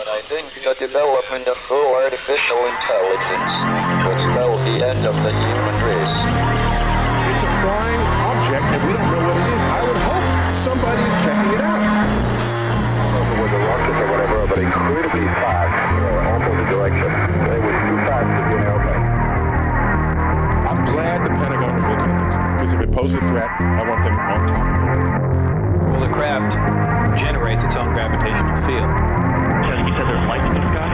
But I think the development of full artificial intelligence will spell the end of the human race. It's a flying object, and we don't know what it is. I would hope somebody's checking it out. It was a rocket or whatever, but incredibly fast, opposite direction. It was too fast to be an airplane. I'm glad the Pentagon is looking at this, because if it poses a threat, I want them on top of it. Well, the craft generates its own gravitational field. You said there's lights in the sky?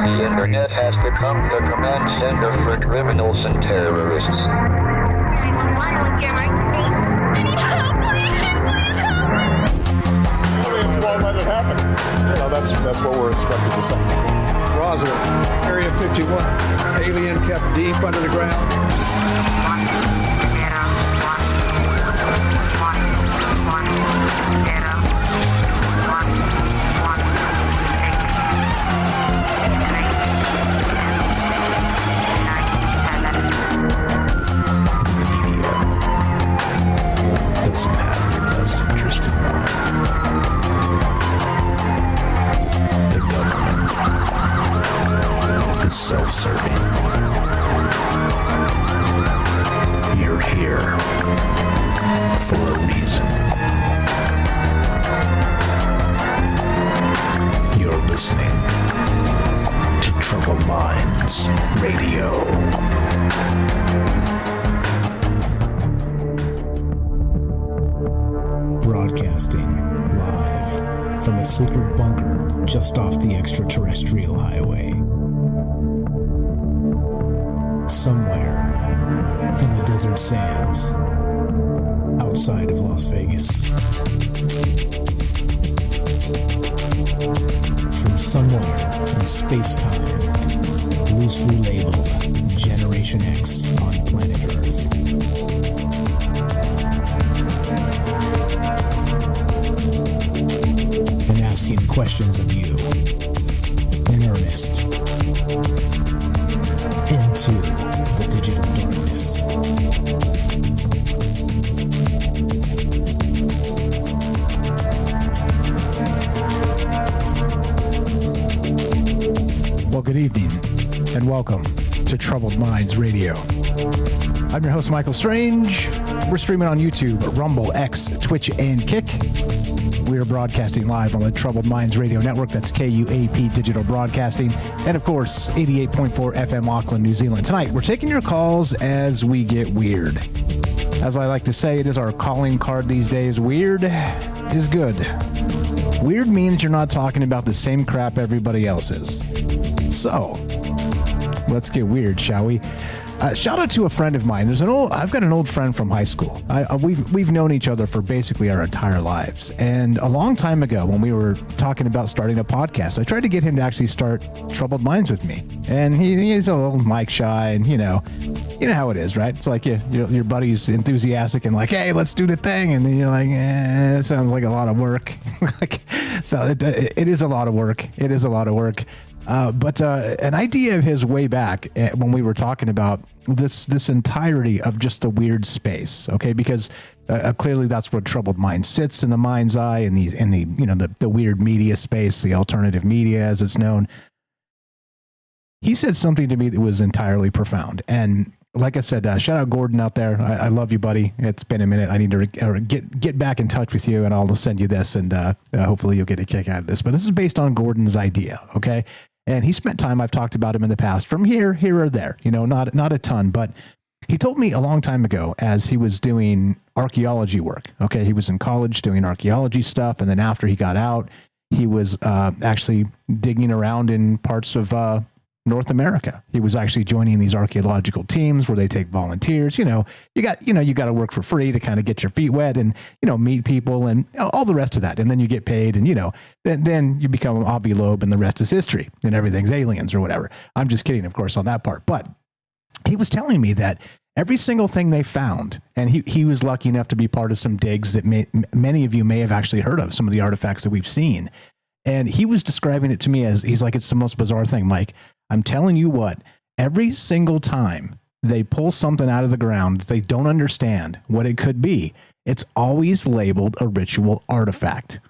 The internet has become the command center for criminals and terrorists. 911, what's your emergency? I need help, please help me! Aliens won't let it happen. You know, that's what we're instructed to say. Roswell, Area 51. Alien kept deep under the ground. 1, 0, 1, 1, 0, 1, 1, 6, 3, 2, 9, 7. Doesn't have your best interest in mind. The government is self-serving. You're here for a reason. You're listening to Troubled Minds Radio. Broadcasting live from a secret bunker just off the extraterrestrial highway. Somewhere in the desert sands outside of Las Vegas. From somewhere in space-time, loosely labeled Generation X on planet Earth. And asking questions of you in earnest into the digital darkness. Well, good evening and welcome to Troubled Minds Radio. I'm your host, Michael Strange. We're streaming on YouTube, Rumble, X, Twitch, and Kick. We are broadcasting live on the Troubled Minds Radio Network. That's KUAP Digital Broadcasting. And, of course, 88.4 FM Auckland, New Zealand. Tonight, we're taking your calls as we get weird. As I like to say, it is our calling card these days. Weird is good. Weird means you're not talking about the same crap everybody else is. So, let's get weird, shall we? Shout out to a friend of mine. I've got an old friend from high school. We've known each other for basically our entire lives. And a long time ago, when we were talking about starting a podcast, I tried to get him to actually start Troubled Minds with me. And he's a little mic shy, and you know how it is, right? It's like your buddy's enthusiastic and like, hey, let's do the thing, and then you're like, it sounds like a lot of work. So it is a lot of work. It is a lot of work. But an idea of his way back when we were talking about this entirety of just the weird space, okay? Because clearly that's where Troubled Mind sits in the mind's eye, in the weird media space, the alternative media as it's known. He said something to me that was entirely profound, and like I said, shout out Gordon out there. I love you, buddy. It's been a minute. I need to get back in touch with you, and I'll send you this, and hopefully you'll get a kick out of this. But this is based on Gordon's idea, okay? And he spent time, I've talked about him in the past, from here or there, not a ton, but he told me a long time ago as he was doing archaeology work. Okay. He was in college doing archaeology stuff. And then after he got out, he was actually digging around in parts of North America. He was actually joining these archaeological teams where they take volunteers. You got to work for free to kind of get your feet wet and, meet people and all the rest of that. And then you get paid and, then you become Avi Loeb and the rest is history and everything's aliens or whatever. I'm just kidding, of course, on that part. But he was telling me that every single thing they found, and he was lucky enough to be part of some digs that many of you may have actually heard of, some of the artifacts that we've seen. And he was describing it to me as, he's like, it's the most bizarre thing, Mike. I'm telling you what, every single time they pull something out of the ground that they don't understand what it could be, it's always labeled a ritual artifact.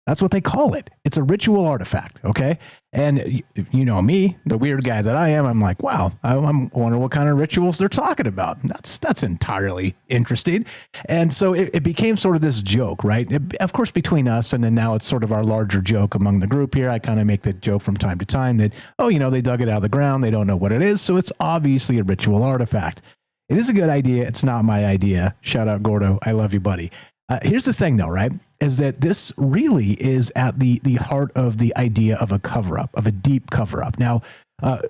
That's what they call it. It's a ritual artifact, okay? And you know me, the weird guy that I am, I'm like, wow, I wonder what kind of rituals they're talking about. That's entirely interesting. And so it became sort of this joke, right? Of course, between us, and then now it's sort of our larger joke among the group here. I kind of make the joke from time to time that, oh, you know, they dug it out of the ground. They don't know what it is. So it's obviously a ritual artifact. It is a good idea. It's not my idea. Shout out, Gordo. I love you, buddy. Here's the thing, though, right, is that this really is at the heart of the idea of a cover-up, of a deep cover-up. Now,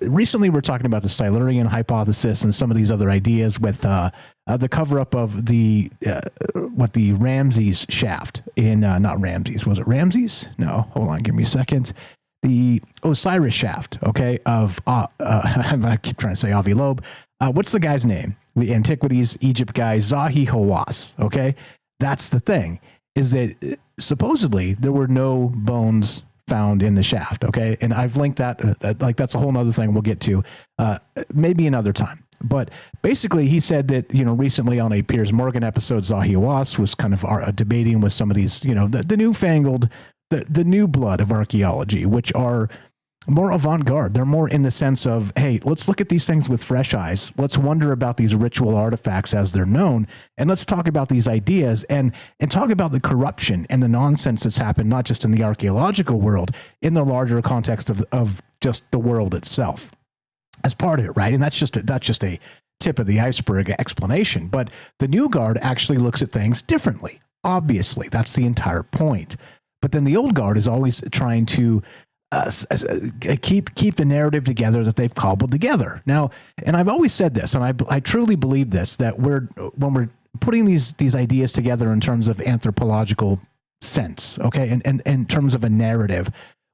recently we're talking about the Silurian hypothesis and some of these other ideas with the cover-up of the Ramses shaft in, not Ramses, was it Ramses? No, hold on, give me a second. The Osiris shaft, okay, of, I keep trying to say Avi Loeb. What's the guy's name? The Antiquities Egypt guy, Zahi Hawass, okay? That's the thing, is that supposedly there were no bones found in the shaft, okay? And I've linked that, like that's a whole nother thing we'll get to maybe another time. But basically he said that, you know, recently on a Piers Morgan episode, Zahi Hawass was kind of debating with some of these, you know, the newfangled, the new blood of archaeology, which are more avant-garde. They're more in the sense of, hey, let's look at these things with fresh eyes. Let's wonder about these ritual artifacts as they're known. And let's talk about these ideas and talk about the corruption and the nonsense that's happened, not just in the archaeological world, in the larger context of just the world itself as part of it, right? And that's just a tip of the iceberg explanation. But the new guard actually looks at things differently. Obviously, that's the entire point. But then the old guard is always trying to keep the narrative together that they've cobbled together. Now, and I've always said this, and I truly believe this, that when we're putting these ideas together in terms of anthropological sense, okay, and in terms of a narrative,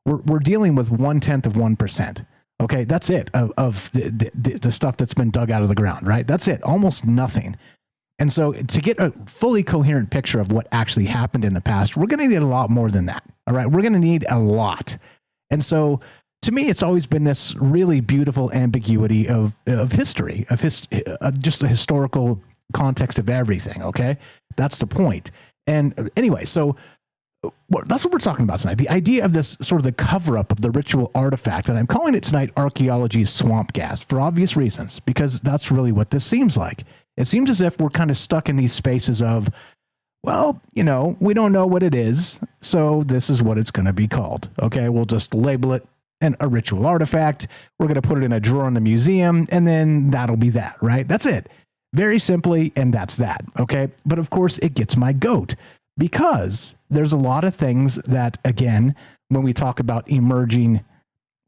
we're dealing with 0.1%. Okay, that's it of the stuff that's been dug out of the ground, right? That's it, almost nothing. And so to get a fully coherent picture of what actually happened in the past, we're going to need a lot more than that. All right, we're going to need a lot. And so, to me, it's always been this really beautiful ambiguity of history, just the historical context of everything, okay? That's the point. And anyway, so that's what we're talking about tonight. The idea of this sort of the cover-up of the ritual artifact, and I'm calling it tonight Archaeology's Swamp Gas for obvious reasons, because that's really what this seems like. It seems as if we're kind of stuck in these spaces of, well, you know, we don't know what it is, so this is what it's going to be called. Okay, we'll just label it a ritual artifact. We're going to put it in a drawer in the museum, and then that'll be that, right? That's it. Very simply, and that's that, okay? But of course, it gets my goat, because there's a lot of things that, again, when we talk about emerging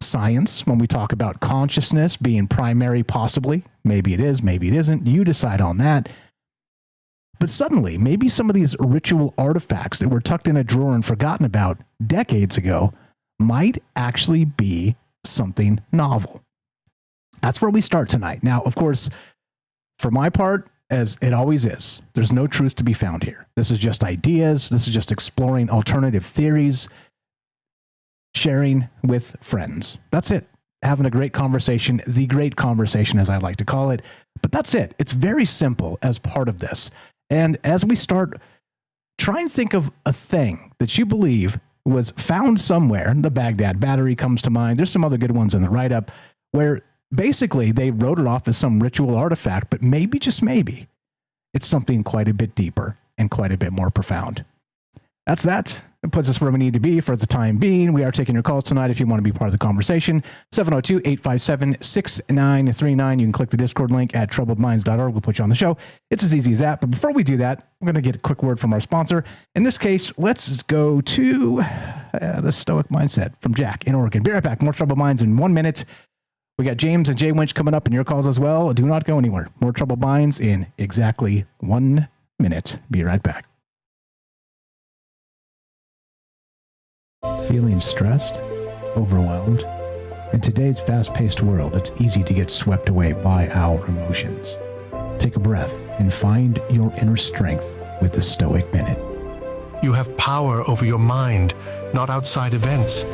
science, when we talk about consciousness being primary, possibly, maybe it is, maybe it isn't, you decide on that. But suddenly, maybe some of these ritual artifacts that were tucked in a drawer and forgotten about decades ago might actually be something novel. That's where we start tonight. Now, of course, for my part, as it always is, there's no truth to be found here. This is just ideas. This is just exploring alternative theories, sharing with friends. That's it. Having a great conversation, the great conversation, as I like to call it. But that's it. It's very simple as part of this. And as we start, try and think of a thing that you believe was found somewhere. The Baghdad Battery comes to mind. There's some other good ones in the write-up where basically they wrote it off as some ritual artifact, but maybe, just maybe, it's something quite a bit deeper and quite a bit more profound. That's that. It puts us where we need to be for the time being. We are taking your calls tonight if you want to be part of the conversation. 702-857-6939. You can click the Discord link at troubledminds.org. We'll put you on the show. It's as easy as that. But before we do that, we're going to get a quick word from our sponsor. In this case, let's go to the Stoic Mindset from Jack in Oregon. Be right back. More Troubled Minds in 1 minute. We got James and Jay Winch coming up in your calls as well. Do not go anywhere. More Troubled Minds in exactly 1 minute. Be right back. Feeling stressed, overwhelmed? In today's fast-paced world, it's easy to get swept away by our emotions. Take a breath and find your inner strength with the Stoic Minute. You have power over your mind, not outside events.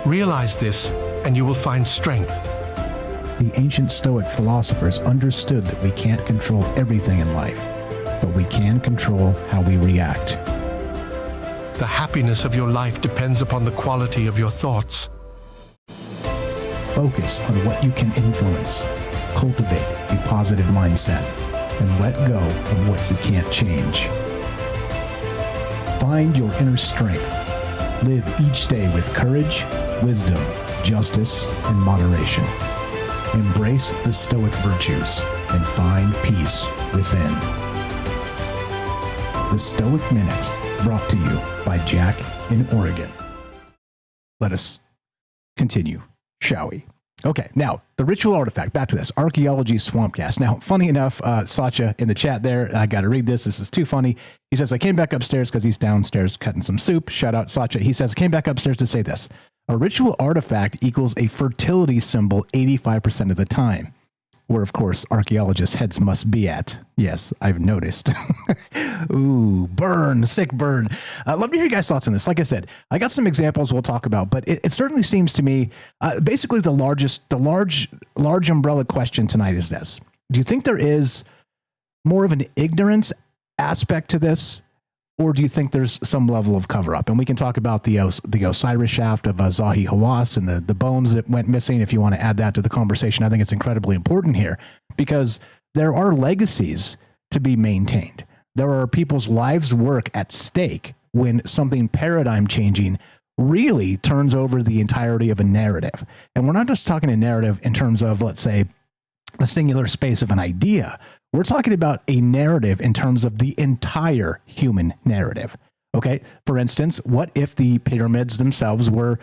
Realize this, and you will find strength. The ancient Stoic philosophers understood that we can't control everything in life, but we can control how we react. The happiness of your life depends upon the quality of your thoughts. Focus on what you can influence. Cultivate a positive mindset and let go of what you can't change. Find your inner strength. Live each day with courage, wisdom, justice, and moderation. Embrace the Stoic virtues and find peace within. The Stoic Minute, brought to you by Jack in Oregon. Let us continue, shall we? Okay, now, the ritual artifact, back to this, Archaeology Swampcast. Now, funny enough, Satya in the chat there, I got to read this. This is too funny. He says, I came back upstairs because he's downstairs cutting some soup. Shout out, Satya. He says, I came back upstairs to say this. A ritual artifact equals a fertility symbol 85% of the time, where, of course, archaeologists' heads must be at. Yes, I've noticed. Ooh, burn, sick burn. Love to hear you guys' thoughts on this. Like I said, I got some examples we'll talk about, but it certainly seems to me, basically the large umbrella question tonight is this. Do you think there is more of an ignorance aspect to this, or do you think there's some level of cover-up? And we can talk about the Osiris shaft of Zahi Hawass and the bones that went missing, if you want to add that to the conversation. I think it's incredibly important here because there are legacies to be maintained. There are people's lives' work at stake when something paradigm-changing really turns over the entirety of a narrative. And we're not just talking a narrative in terms of, let's say, the singular space of an idea. We're talking about a narrative in terms of the entire human narrative. Okay. For instance, what if the pyramids themselves were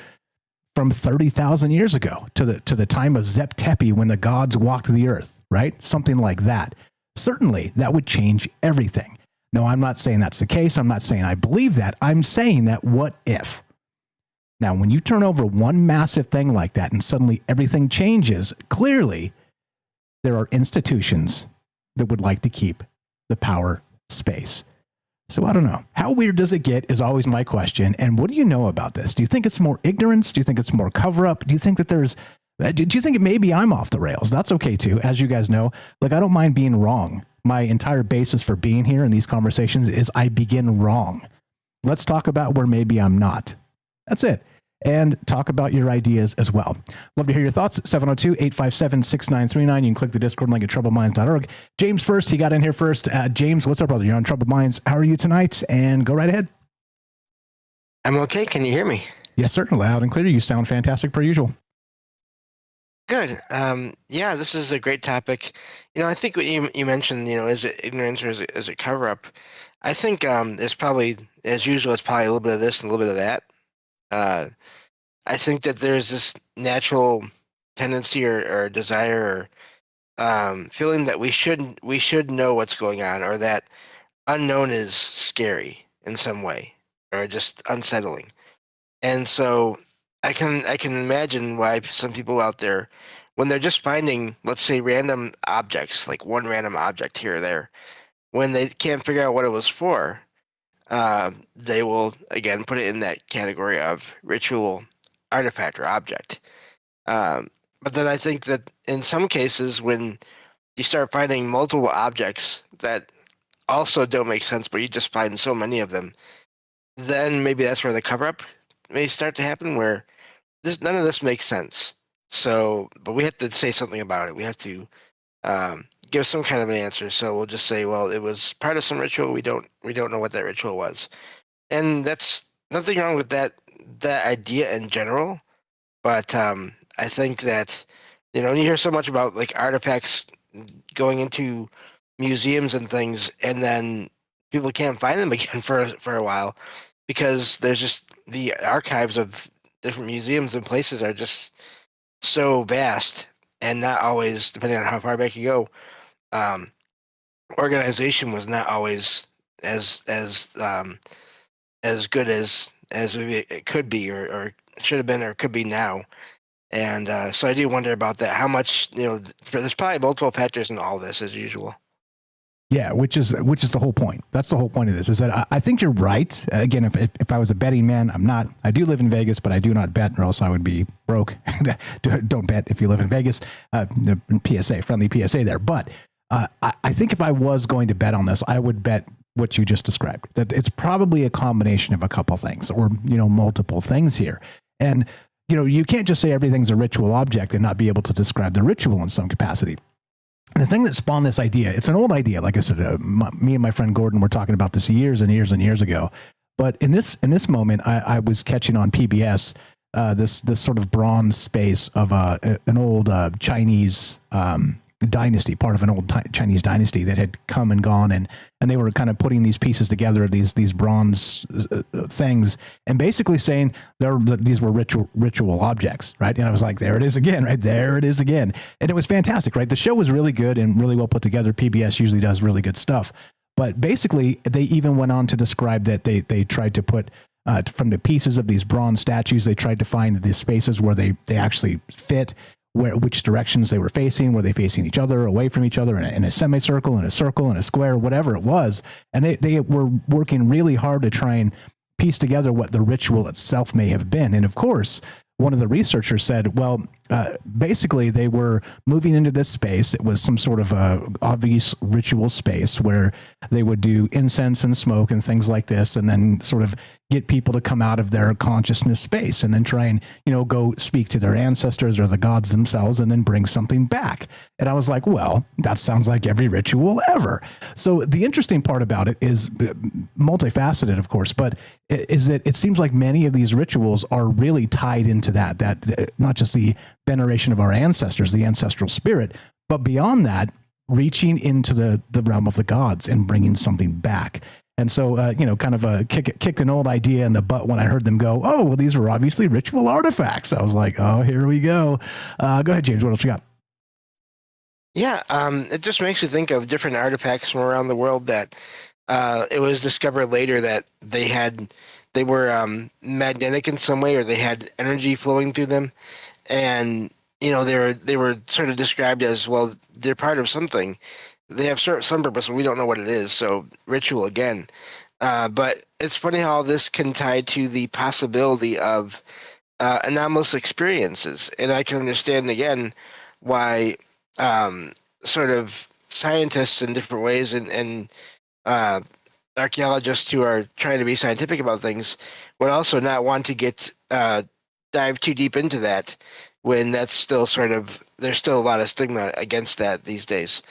from 30,000 years ago to the time of Zep Tepi when the gods walked the earth, right? Something like that. Certainly that would change everything. No, I'm not saying that's the case. I'm not saying I believe that. I'm saying that what if? Now, when you turn over one massive thing like that and suddenly everything changes, clearly there are institutions that would like to keep the power space. So I don't know. How weird does it get is always my question. And what do you know about this? Do you think it's more ignorance? Do you think it's more cover up? Do you think that do you think maybe I'm off the rails? That's okay too. As you guys know, like I don't mind being wrong. My entire basis for being here in these conversations is I begin wrong. Let's talk about where maybe I'm not. That's it. And talk about your ideas as well. Love to hear your thoughts. 702-857-6939. You can click the Discord link at troubledminds.org. James first. He got in here first. James, what's up, brother? You're on Troubled Minds. How are you tonight? And go right ahead. I'm okay. Can you hear me? Yes, sir. Loud and clear. You sound fantastic per usual. Good. Yeah, this is a great topic. You know, I think what you mentioned, you know, is it ignorance or is it cover up? I think there's probably, as usual, it's probably a little bit of this and a little bit of that. I think that there's this natural tendency or desire or feeling that we should know what's going on, or that unknown is scary in some way, or just unsettling. And so I can imagine why some people out there, when they're just finding, let's say, random objects, like one random object here or there, when they can't figure out what it was for, they will, again, put it in that category of ritual artifact or object. But then I think that in some cases, when you start finding multiple objects that also don't make sense, but you just find so many of them, then maybe that's where the cover-up may start to happen, where none of this makes sense. So, but we have to say something about it. We have to give some kind of an answer. So we'll just say, well, it was part of some ritual. We don't know what that ritual was, and that's nothing wrong with that idea in general. But I think that, you know, when you hear so much about like artifacts going into museums and things, and then people can't find them again for a while because there's just the archives of different museums and places are just so vast, and not always, depending on how far back you go, organization was not always as good as it could be, or should have been, or could be now. And so I do wonder about that. How much, you know, there's probably multiple factors in all this, as usual. Yeah, which is the whole point. That's the whole point of this, is that I think you're right. Again, if I was a betting man, I'm not. I do live in Vegas, but I do not bet, or else I would be broke. Don't bet if you live in Vegas. PSA, friendly PSA there. But I think if I was going to bet on this, I would bet what you just described, that it's probably a combination of a couple things or, multiple things here. And, you can't just say everything's a ritual object and not be able to describe the ritual in some capacity. And the thing that spawned this idea, it's an old idea. Like I said, me and my friend Gordon were talking about this years and years and years ago. But in this moment, I was catching on PBS this sort of bronze space of an old Chinese dynasty, part of an old Chinese dynasty that had come and gone, and they were kind of putting these pieces together, these bronze things, and basically saying these were ritual objects, right? And I was like, there it is again, right? There it is again. And it was fantastic, right? The show was really good and really well put together. PBS usually does really good stuff. But basically, they even went on to describe that they tried to put, from the pieces of these bronze statues, they tried to find the spaces where they actually fit, which directions they were facing. Were they facing each other, away from each other, in a semicircle, in a circle, in a square, whatever it was. And they were working really hard to try and piece together what the ritual itself may have been. And of course, one of the researchers said, well, basically they were moving into this space. It was some sort of a obvious ritual space where they would do incense and smoke and things like this, and then sort of get people to come out of their consciousness space and then try and, go speak to their ancestors or the gods themselves and then bring something back. And I was like, well, that sounds like every ritual ever. So the interesting part about it is multifaceted, of course, but is that it seems like many of these rituals are really tied into that not just the veneration of our ancestors, the ancestral spirit, but beyond that, reaching into the realm of the gods and bringing something back. And so, kind of kicked an old idea in the butt when I heard them go, oh, well, these were obviously ritual artifacts. I was like, oh, here we go. Go ahead, James. What else you got? Yeah, it just makes you think of different artifacts from around the world that it was discovered later that they were magnetic in some way, or they had energy flowing through them. And, they were sort of described as, well, they're part of something. They have some purpose, and we don't know what it is. So ritual again. But it's funny how this can tie to the possibility of anomalous experiences. And I can understand, again, why sort of scientists in different ways and archaeologists who are trying to be scientific about things would also not want to get dive too deep into that, when that's still there's still a lot of stigma against that these days.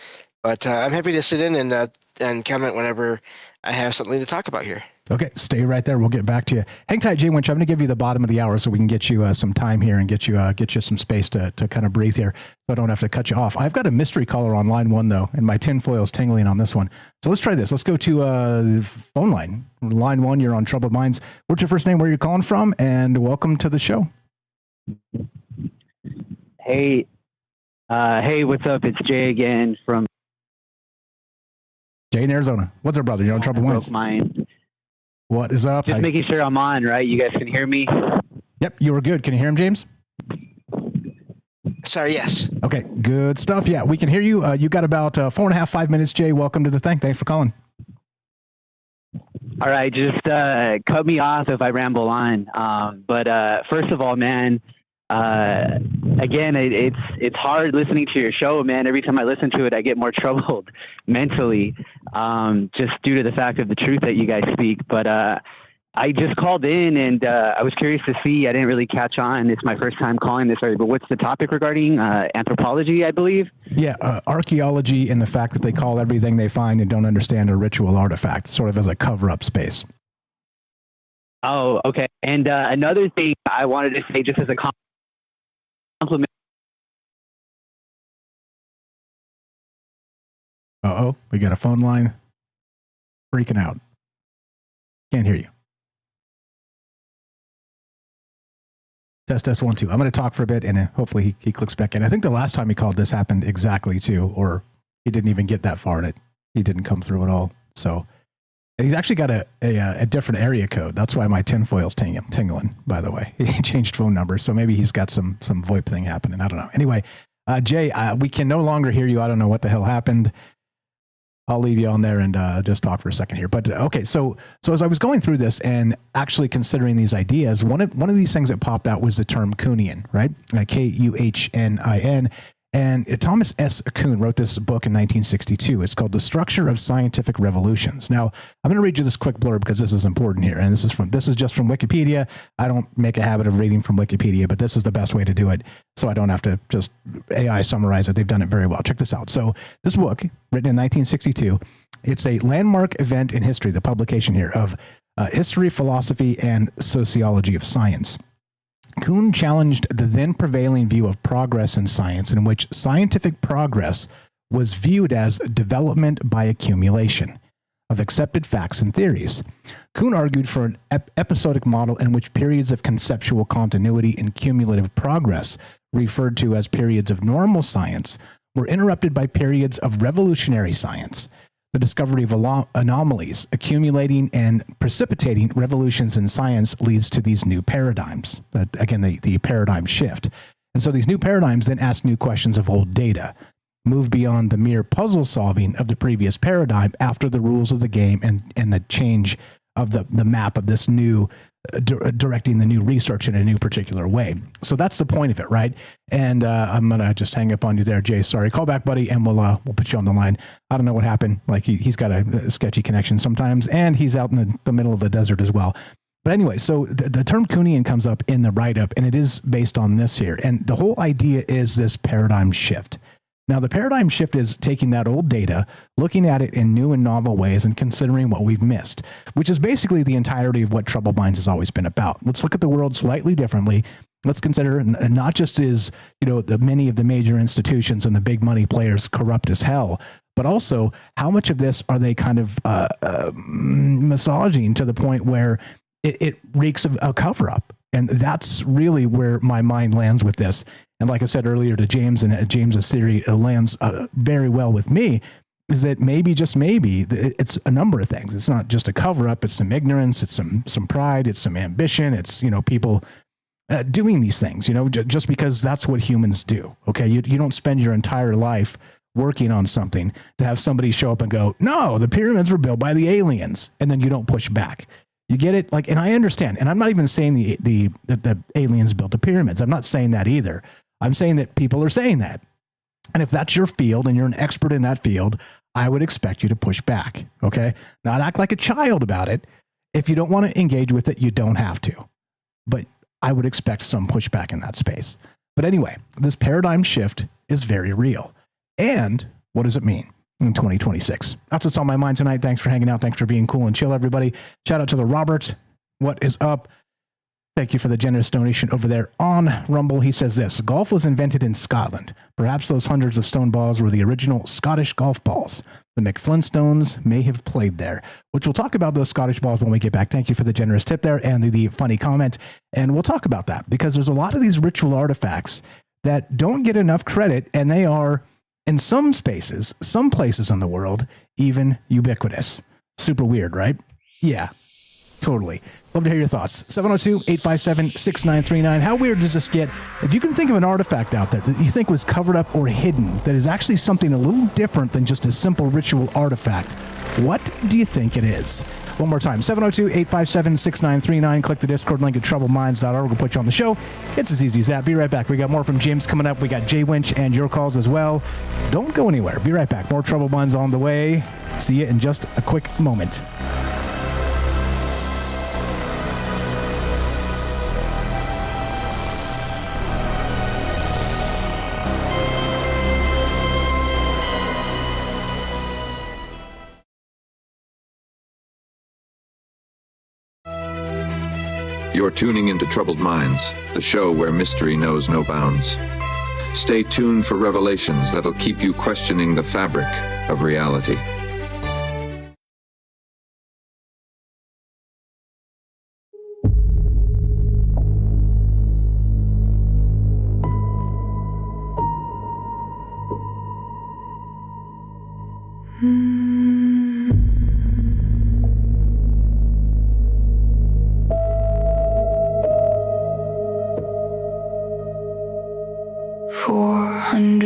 But I'm happy to sit in and comment whenever I have something to talk about here. Okay, stay right there. We'll get back to you. Hang tight, Jay Winch. I'm going to give you the bottom of the hour so we can get you some time here and get you some space to kind of breathe here, so I don't have to cut you off. I've got a mystery caller on line 1, though, and my tinfoil's tingling on this one. So let's try this. Let's go to the phone line. Line 1, you're on Troubled Minds. What's your first name, where you're calling from, and welcome to the show. Hey, what's up? It's Jay again from Jay in Arizona. What's up, brother? You're on Troubled Minds. What is up? Just making sure I'm on, right? You guys can hear me? Yep, you were good. Can you hear him, James? Sorry, yes. Okay, good stuff. Yeah, we can hear you. You got about 4.5, 5 minutes, Jay. Welcome to the thing. Thanks for calling. All right, just cut me off if I ramble on. But first of all, man, again, it's hard listening to your show, man. Every time I listen to it, I get more troubled mentally, just due to the fact of the truth that you guys speak. But I just called in and I was curious to see. I didn't really catch on. It's my first time calling this, but what's the topic regarding anthropology, I believe? Yeah, archaeology, and the fact that they call everything they find and don't understand a ritual artifact, sort of as a cover-up space. Oh, okay. And another thing I wanted to say, just as a compliment. Uh-oh, we got a phone line freaking out. Can't hear you. Test 1 2. I'm going to talk for a bit, and hopefully he clicks back in. I think the last time he called, this happened exactly too, or he didn't even get that far in it. He didn't come through at all. So, and he's actually got a different area code. That's why my tinfoil's tingling. By the way, he changed phone numbers, so maybe he's got some VoIP thing happening. I don't know. Anyway, Jay, we can no longer hear you. I don't know what the hell happened. I'll leave you on there and just talk for a second here. But okay, so as I was going through this and actually considering these ideas, one of these things that popped out was the term Kuhnian, right? Kuhnin. And Thomas S. Kuhn wrote this book in 1962. It's called The Structure of Scientific Revolutions. Now, I'm going to read you this quick blurb because this is important here. And this is just from Wikipedia. I don't make a habit of reading from Wikipedia, but this is the best way to do it, so I don't have to just AI summarize it. They've done it very well. Check this out. So this book, written in 1962, it's a landmark event in history, the publication here, of history, philosophy, and sociology of science. Kuhn challenged the then prevailing view of progress in science, in which scientific progress was viewed as development by accumulation of accepted facts and theories. Kuhn argued for an episodic model in which periods of conceptual continuity and cumulative progress, referred to as periods of normal science, were interrupted by periods of revolutionary science. The discovery of anomalies, accumulating and precipitating revolutions in science leads to these new paradigms. Again, the paradigm shift. And so these new paradigms then ask new questions of old data, move beyond the mere puzzle solving of the previous paradigm after the rules of the game and the change of the map of this new, directing the new research in a new particular way. So that's the point of it, right? And I'm going to just hang up on you there, Jay. Sorry. Call back, buddy, and we'll put you on the line. I don't know what happened. Like he's got a sketchy connection sometimes, and he's out in the middle of the desert as well. But anyway, so the term Kuhnian comes up in the write-up, and it is based on this here. And the whole idea is this paradigm shift. Now, the paradigm shift is taking that old data, looking at it in new and novel ways, and considering what we've missed, which is basically the entirety of what Troubled Minds has always been about. Let's look at the world slightly differently. Let's consider not just is, the many of the major institutions and the big money players corrupt as hell, but also how much of this are they kind of massaging to the point where it reeks of a cover-up. And that's really where my mind lands with this. And like I said earlier to James, and James's theory lands very well with me, is that maybe, just maybe, it's a number of things. It's not just a cover-up. It's some ignorance. It's some pride. It's some ambition. It's, people doing these things, just because that's what humans do. Okay. You don't spend your entire life working on something to have somebody show up and go, no, the pyramids were built by the aliens. And then you don't push back. You get it? And I understand. And I'm not even saying that the aliens built the pyramids. I'm not saying that either. I'm saying that people are saying that. And if that's your field and you're an expert in that field, I would expect you to push back. Okay. Not act like a child about it. If you don't want to engage with it, you don't have to. But I would expect some pushback in that space. But anyway, this paradigm shift is very real. And what does it mean in 2026? That's what's on my mind tonight. Thanks for hanging out. Thanks for being cool and chill, everybody. Shout out to the Robert. What is up? Thank you for the generous donation over there on Rumble. He says this: golf was invented in Scotland. Perhaps those hundreds of stone balls were the original Scottish golf balls. The McFlintstones may have played there, which we'll talk about those Scottish balls when we get back. Thank you for the generous tip there and the funny comment. And we'll talk about that because there's a lot of these ritual artifacts that don't get enough credit, and they are, in some spaces, some places in the world, even ubiquitous. Super weird, right? Yeah. Totally. Love to hear your thoughts. 702-857-6939. How weird does this get? If you can think of an artifact out there that you think was covered up or hidden that is actually something a little different than just a simple ritual artifact, what do you think it is? One more time, 702-857-6939. Click the Discord link at troubledminds.org. We'll put you on the show. It's as easy as that. Be right back. We got more from James coming up. We got Jay Winch and your calls as well. Don't go anywhere. Be right back. More Troubled Minds on the way. See you in just a quick moment. You're tuning into Troubled Minds, the show where mystery knows no bounds. Stay tuned for revelations that'll keep you questioning the fabric of reality.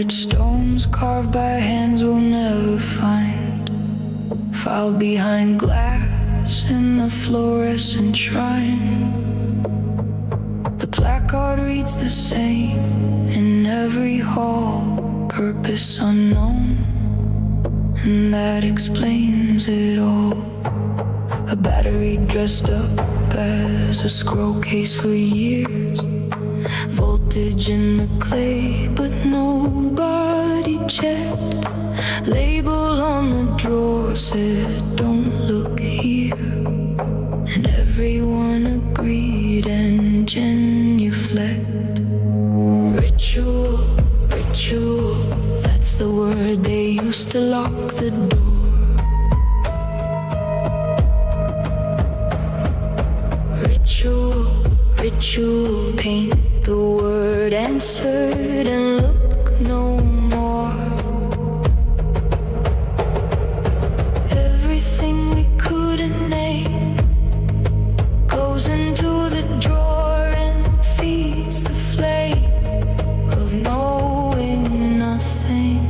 Stones carved by hands we'll never find, filed behind glass in a fluorescent shrine. The placard reads the same in every hall. purpose unknown, and that explains it all. A battery dressed up as a scroll case for years. Voltage in the clay, but nobody checked. Label on the drawer said, don't look here. And everyone agreed and genuflect. Ritual, ritual, that's the word they used to lock the door. Ritual, ritual, paint the word answered and look no more. Everything we couldn't name goes into the drawer and feeds the flame of knowing nothing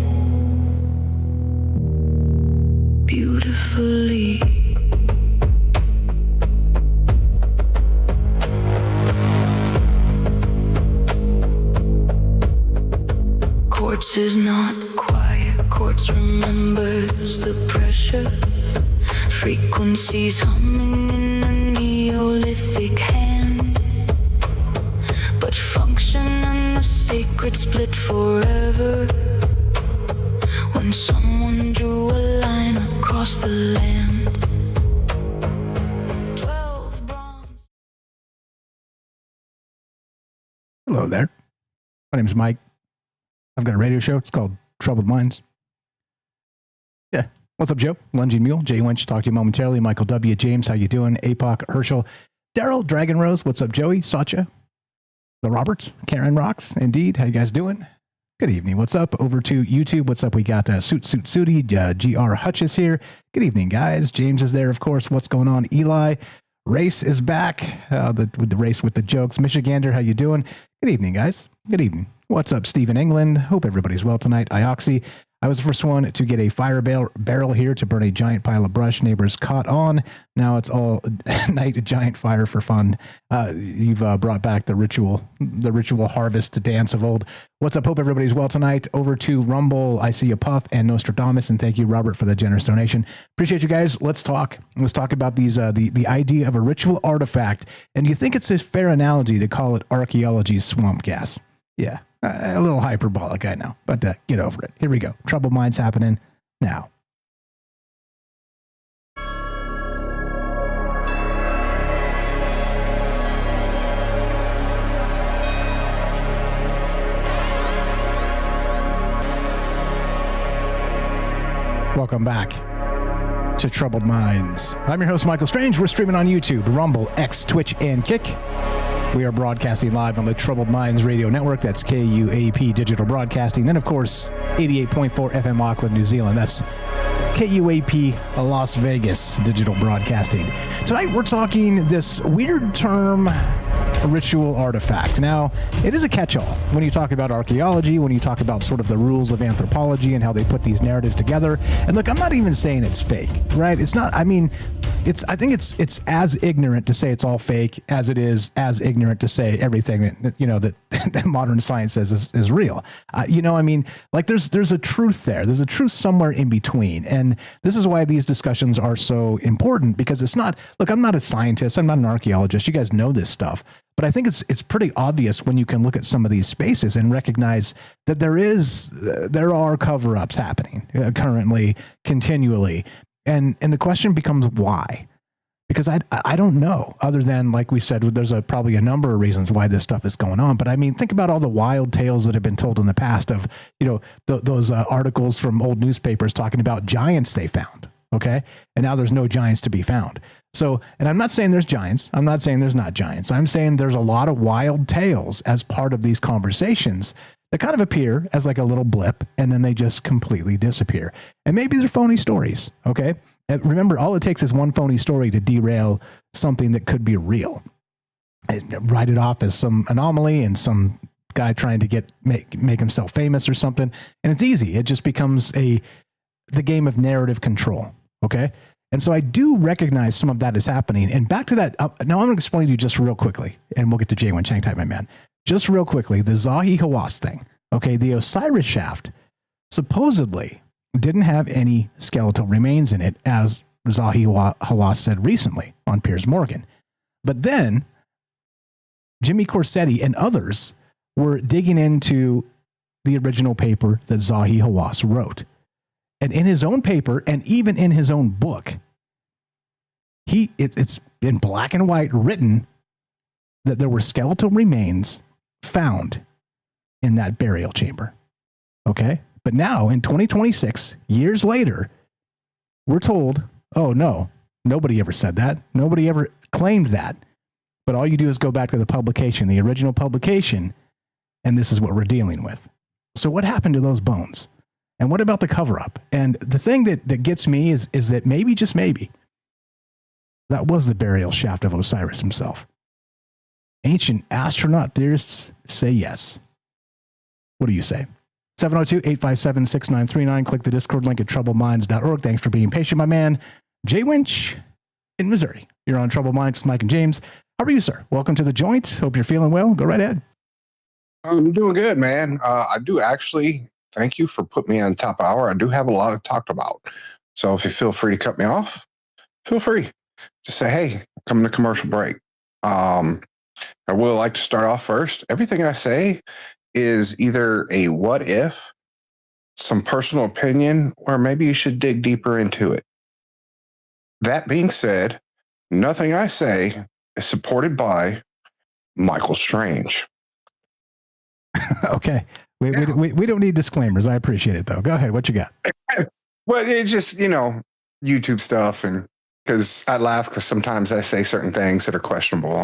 beautifully. Quartz is not quiet, quartz remembers the pressure. Frequencies humming in a Neolithic hand. But function and the sacred split forever. When someone drew a line across the land. 12 bronze. Hello there. My name's Mike. I've got a radio show. It's called Troubled Minds. Yeah. What's up, Joe? Lunging Mule. Jay Winch. Talk to you momentarily. Michael W. James. How you doing? APOC. Herschel. Daryl. Dragon Rose. What's up, Joey? Satya. The Roberts. Karen Rocks. Indeed. How you guys doing? Good evening. What's up? Over to YouTube. What's up? We got Sooty. GR Hutch is here. Good evening, guys. James is there, of course. What's going on? Eli. Race is back. With the race with the jokes. Michigander. How you doing? Good evening, guys. Good evening. What's up, Stephen England? Hope everybody's well tonight. Ioxy. I was the first one to get a fire barrel here to burn a giant pile of brush. Neighbors caught on. Now it's all night a giant fire for fun. You've brought back the ritual harvest dance of old. What's up? Hope everybody's well tonight. Over to Rumble. I see you, Puff and Nostradamus, and thank you, Robert, for the generous donation. Appreciate you guys. Let's talk. Let's talk about these the idea of a ritual artifact. And you think it's a fair analogy to call it archaeology's swamp gas? Yeah. A little hyperbolic, I know, but get over it. Here we go. Troubled Minds happening now. Welcome back to Troubled Minds. I'm your host, Michael Strange. We're streaming on YouTube, Rumble, X, Twitch, and Kick. We are broadcasting live on the Troubled Minds Radio Network. That's KUAP Digital Broadcasting. And, of course, 88.4 FM Auckland, New Zealand. That's KUAP Las Vegas Digital Broadcasting. Tonight, we're talking this weird term, ritual artifact. Now, it is a catch-all when you talk about archaeology, when you talk about sort of the rules of anthropology and how they put these narratives together. And look, I'm not even saying it's fake, right? It's not, I mean, I think it's as ignorant to say it's all fake as it is as ignorant to say everything that you know, that modern science says is real. You know, I mean, like there's a truth there. There's a truth somewhere in between. And this is why these discussions are so important, because it's not, look, I'm not a scientist. I'm not an archaeologist. You guys know this stuff. But I think it's pretty obvious when you can look at some of these spaces and recognize that there are cover-ups happening currently, continually. And the question becomes why? Because I don't know, other than, like we said, there's probably a number of reasons why this stuff is going on. But I mean, think about all the wild tales that have been told in the past of, you know, those articles from old newspapers talking about giants they found. Okay. And now there's no giants to be found. So, and I'm not saying there's giants. I'm not saying there's not giants. I'm saying there's a lot of wild tales as part of these conversations that kind of appear as like a little blip, and then they just completely disappear. And maybe they're phony stories. Okay. And remember, all it takes is one phony story to derail something that could be real. And write it off as some anomaly and some guy trying to make himself famous or something. And it's easy. It just becomes the game of narrative control. Okay. And so I do recognize some of that is happening. And back to that, now I'm going to explain to you just real quickly, and we'll get to J1 Chang Type, my man. Just real quickly, the Zahi Hawass thing. Okay, the Osiris shaft supposedly didn't have any skeletal remains in it, as Zahi Hawass said recently on Piers Morgan. But then Jimmy Corsetti and others were digging into the original paper that Zahi Hawass wrote. And in his own paper, and even in his own book, it's in black and white written that there were skeletal remains found in that burial chamber. Okay? But now, in 2026, years later, we're told, oh, no, nobody ever said that. Nobody ever claimed that. But all you do is go back to the publication, the original publication, and this is what we're dealing with. So what happened to those bones? And what about the cover-up? And the thing that gets me is that maybe, just maybe, that was the burial shaft of Osiris himself. Ancient astronaut theorists say yes. What do you say? 702-857-6939. Click the Discord link at troubledminds.org. Thanks for being patient, my man. Jay Winch in Missouri. You're on Troubled Minds with Mike and James. How are you, sir? Welcome to the joint. Hope you're feeling well. Go right ahead. I'm doing good, man. I do actually, thank you for putting me on top hour. I do have a lot to talk about. So if you feel free to cut me off, feel free. Just say, hey, coming to commercial break. I would like to start off first. Everything I say is either a what if, some personal opinion, or maybe you should dig deeper into it. That being said, nothing I say is supported by Michael Strange. Okay. We don't need disclaimers. I appreciate it, though. Go ahead. What you got? Well, it's just, YouTube stuff, and because I laugh because sometimes I say certain things that are questionable.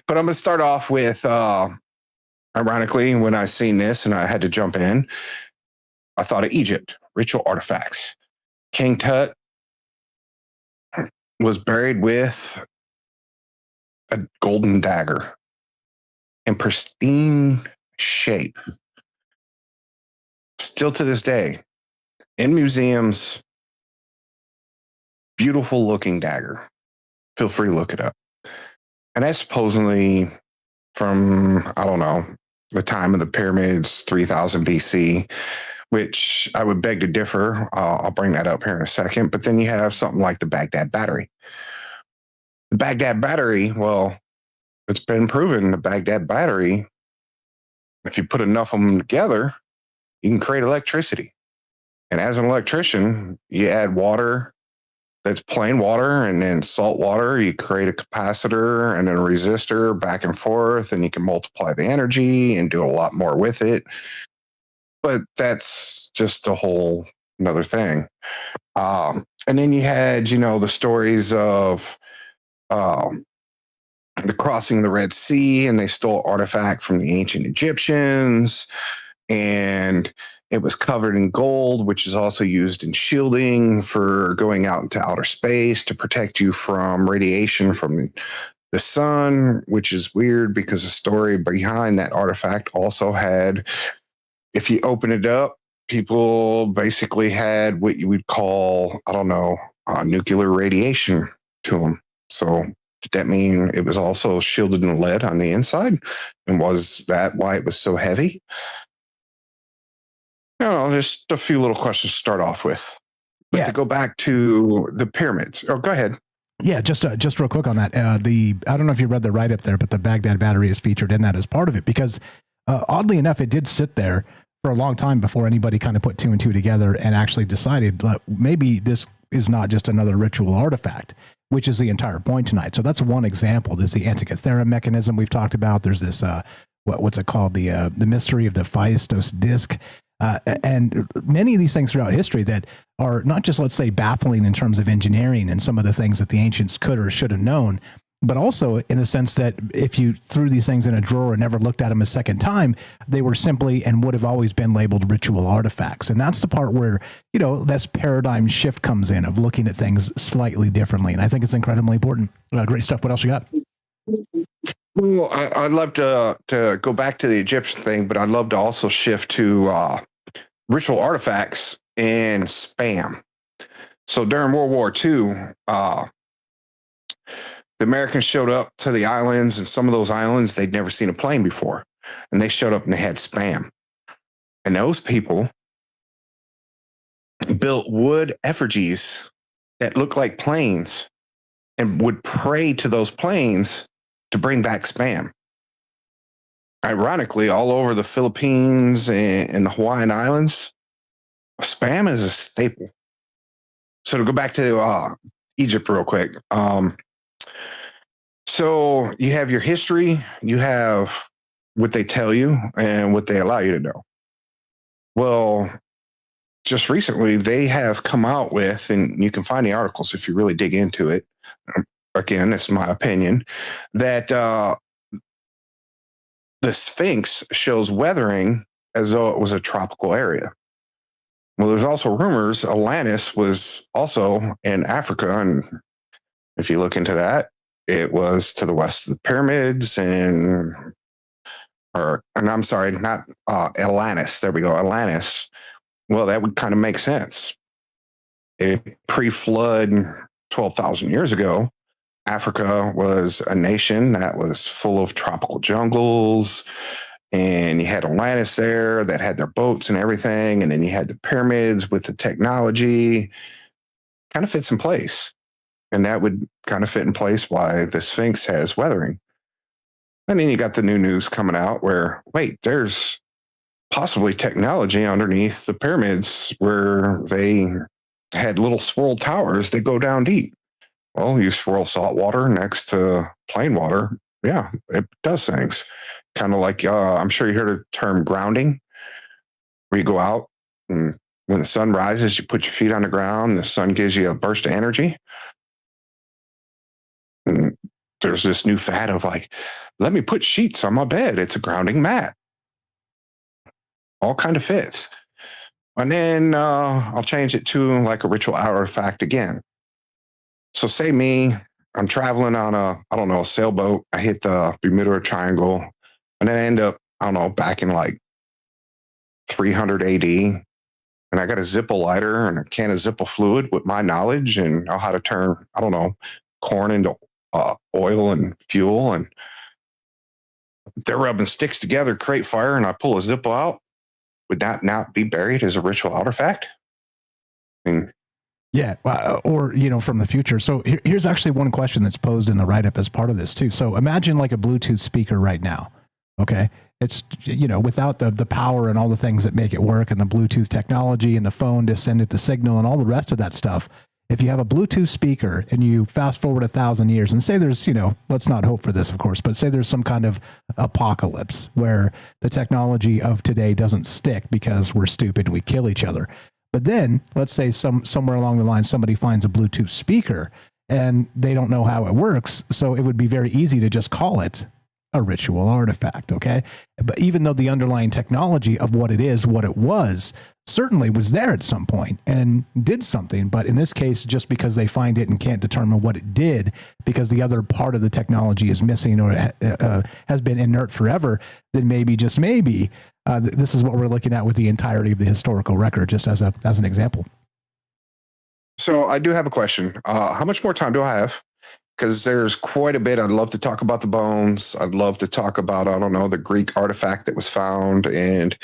But I'm going to start off with, ironically, when I seen this and I had to jump in, I thought of Egypt, ritual artifacts. King Tut was buried with a golden dagger in pristine shape. Still to this day, in museums, beautiful looking dagger. Feel free to look it up. And that's supposedly from, I don't know, the time of the pyramids, 3000 BC, which I would beg to differ. I'll bring that up here in a second. But then you have something like the Baghdad Battery. The Baghdad Battery, well, it's been proven the Baghdad Battery, if you put enough of them together, you can create electricity. And as an electrician, you add water that's plain water and then salt water. You create a capacitor and then a resistor back and forth, and you can multiply the energy and do a lot more with it. But that's just a whole another thing. And then you had, the stories of the crossing of the Red Sea, and they stole artifact from the ancient Egyptians, and it was covered in gold, which is also used in shielding for going out into outer space to protect you from radiation from the sun, which is weird because the story behind that artifact also had, if you open it up, people basically had what you would call, nuclear radiation to them. So did that mean it was also shielded in lead on the inside? And was that why it was so heavy? Just a few little questions to start off with. But to go back to the pyramids. Oh, go ahead. Yeah, just real quick on that. I don't know if you read the write-up there, but the Baghdad Battery is featured in that as part of it because oddly enough, it did sit there for a long time before anybody kind of put two and two together and actually decided maybe this is not just another ritual artifact, which is the entire point tonight. So that's one example. There's the Antikythera mechanism we've talked about. There's this, what's it called? The mystery of the Phaistos disc. And many of these things throughout history that are not just, let's say, baffling in terms of engineering and some of the things that the ancients could or should have known, but also in the sense that if you threw these things in a drawer and never looked at them a second time, they were simply and would have always been labeled ritual artifacts. And that's the part where, this paradigm shift comes in of looking at things slightly differently. And I think it's incredibly important. Great stuff. What else you got? Well, I'd love to go back to the Egyptian thing, but I'd love to also shift to ritual artifacts and spam. So during World War II, the Americans showed up to the islands, and some of those islands, they'd never seen a plane before. And they showed up and they had spam. And those people built wood effigies that looked like planes and would pray to those planes to bring back spam. Ironically, all over the Philippines and the Hawaiian Islands, spam is a staple. So to go back to Egypt real quick. So you have your history, you have what they tell you and what they allow you to know. Well, just recently they have come out with, and you can find the articles if you really dig into it. Again, it's my opinion, that the Sphinx shows weathering as though it was a tropical area. Well, there's also rumors Atlantis was also in Africa, and if you look into that, it was to the west of the pyramids, and I'm sorry, not Atlantis. There we go, Atlantis. Well, that would kind of make sense. Pre-flood, 12,000 years ago, Africa was a nation that was full of tropical jungles, and you had Atlantis there that had their boats and everything, and then you had the pyramids with the technology. Kind of fits in place, and that would kind of fit in place why the Sphinx has weathering. And then you got the new news coming out where, wait, there's possibly technology underneath the pyramids where they had little swirl towers that go down deep. Well, you swirl salt water next to plain water. Yeah, it does things. Kind of like, I'm sure you heard the term grounding, where you go out and when the sun rises, you put your feet on the ground, the sun gives you a burst of energy. And there's this new fad of like, let me put sheets on my bed. It's a grounding mat. All kind of fits. And then I'll change it to like a ritual artifact again. So say me, I'm traveling on a sailboat. I hit the Bermuda Triangle and then I end up, back in like 300 AD. And I got a Zippo lighter and a can of Zippo fluid with my knowledge and know how to turn, corn into oil and fuel. And they're rubbing sticks together, create fire, and I pull a Zippo out. Would that not be buried as a ritual artifact? Yeah, or from the future. So here's actually one question that's posed in the write-up as part of this too. So imagine like a Bluetooth speaker right now. Okay, it's without the power and all the things that make it work, and the Bluetooth technology and the phone to send it the signal and all the rest of that stuff. If you have a Bluetooth speaker and you fast forward 1,000 years and say there's, let's not hope for this, of course, but say there's some kind of apocalypse where the technology of today doesn't stick because we're stupid and we kill each other. But then let's say somewhere along the line, somebody finds a Bluetooth speaker and they don't know how it works. So it would be very easy to just call it a ritual artifact. Okay. But even though the underlying technology of what it is, what it was, certainly was there at some point and did something. But in this case, just because they find it and can't determine what it did because the other part of the technology is missing or has been inert forever, then maybe, just maybe, this is what we're looking at with the entirety of the historical record, just as an example. So I do have a question. How much more time do I have? Because there's quite a bit. I'd love to talk about the bones. I'd love to talk about, the Greek artifact that was found, and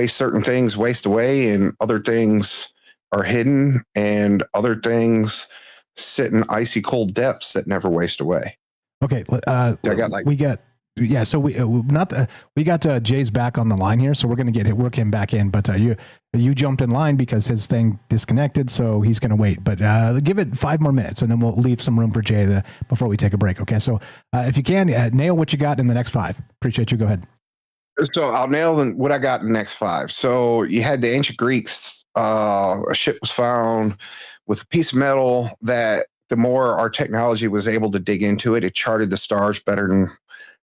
certain things waste away and other things are hidden and other things sit in icy cold depths that never waste away. Okay. We got Jay's back on the line here, so we're going to work him back in. But you jumped in line because his thing disconnected, so he's going to wait. But give it 5 more minutes, and then we'll leave some room for Jay before we take a break. Okay, so if you can nail what you got in the next 5. Appreciate you. Go ahead. So I'll nail what I got in the next 5. So you had the ancient Greeks. A ship was found with a piece of metal that the more our technology was able to dig into it, it charted the stars better than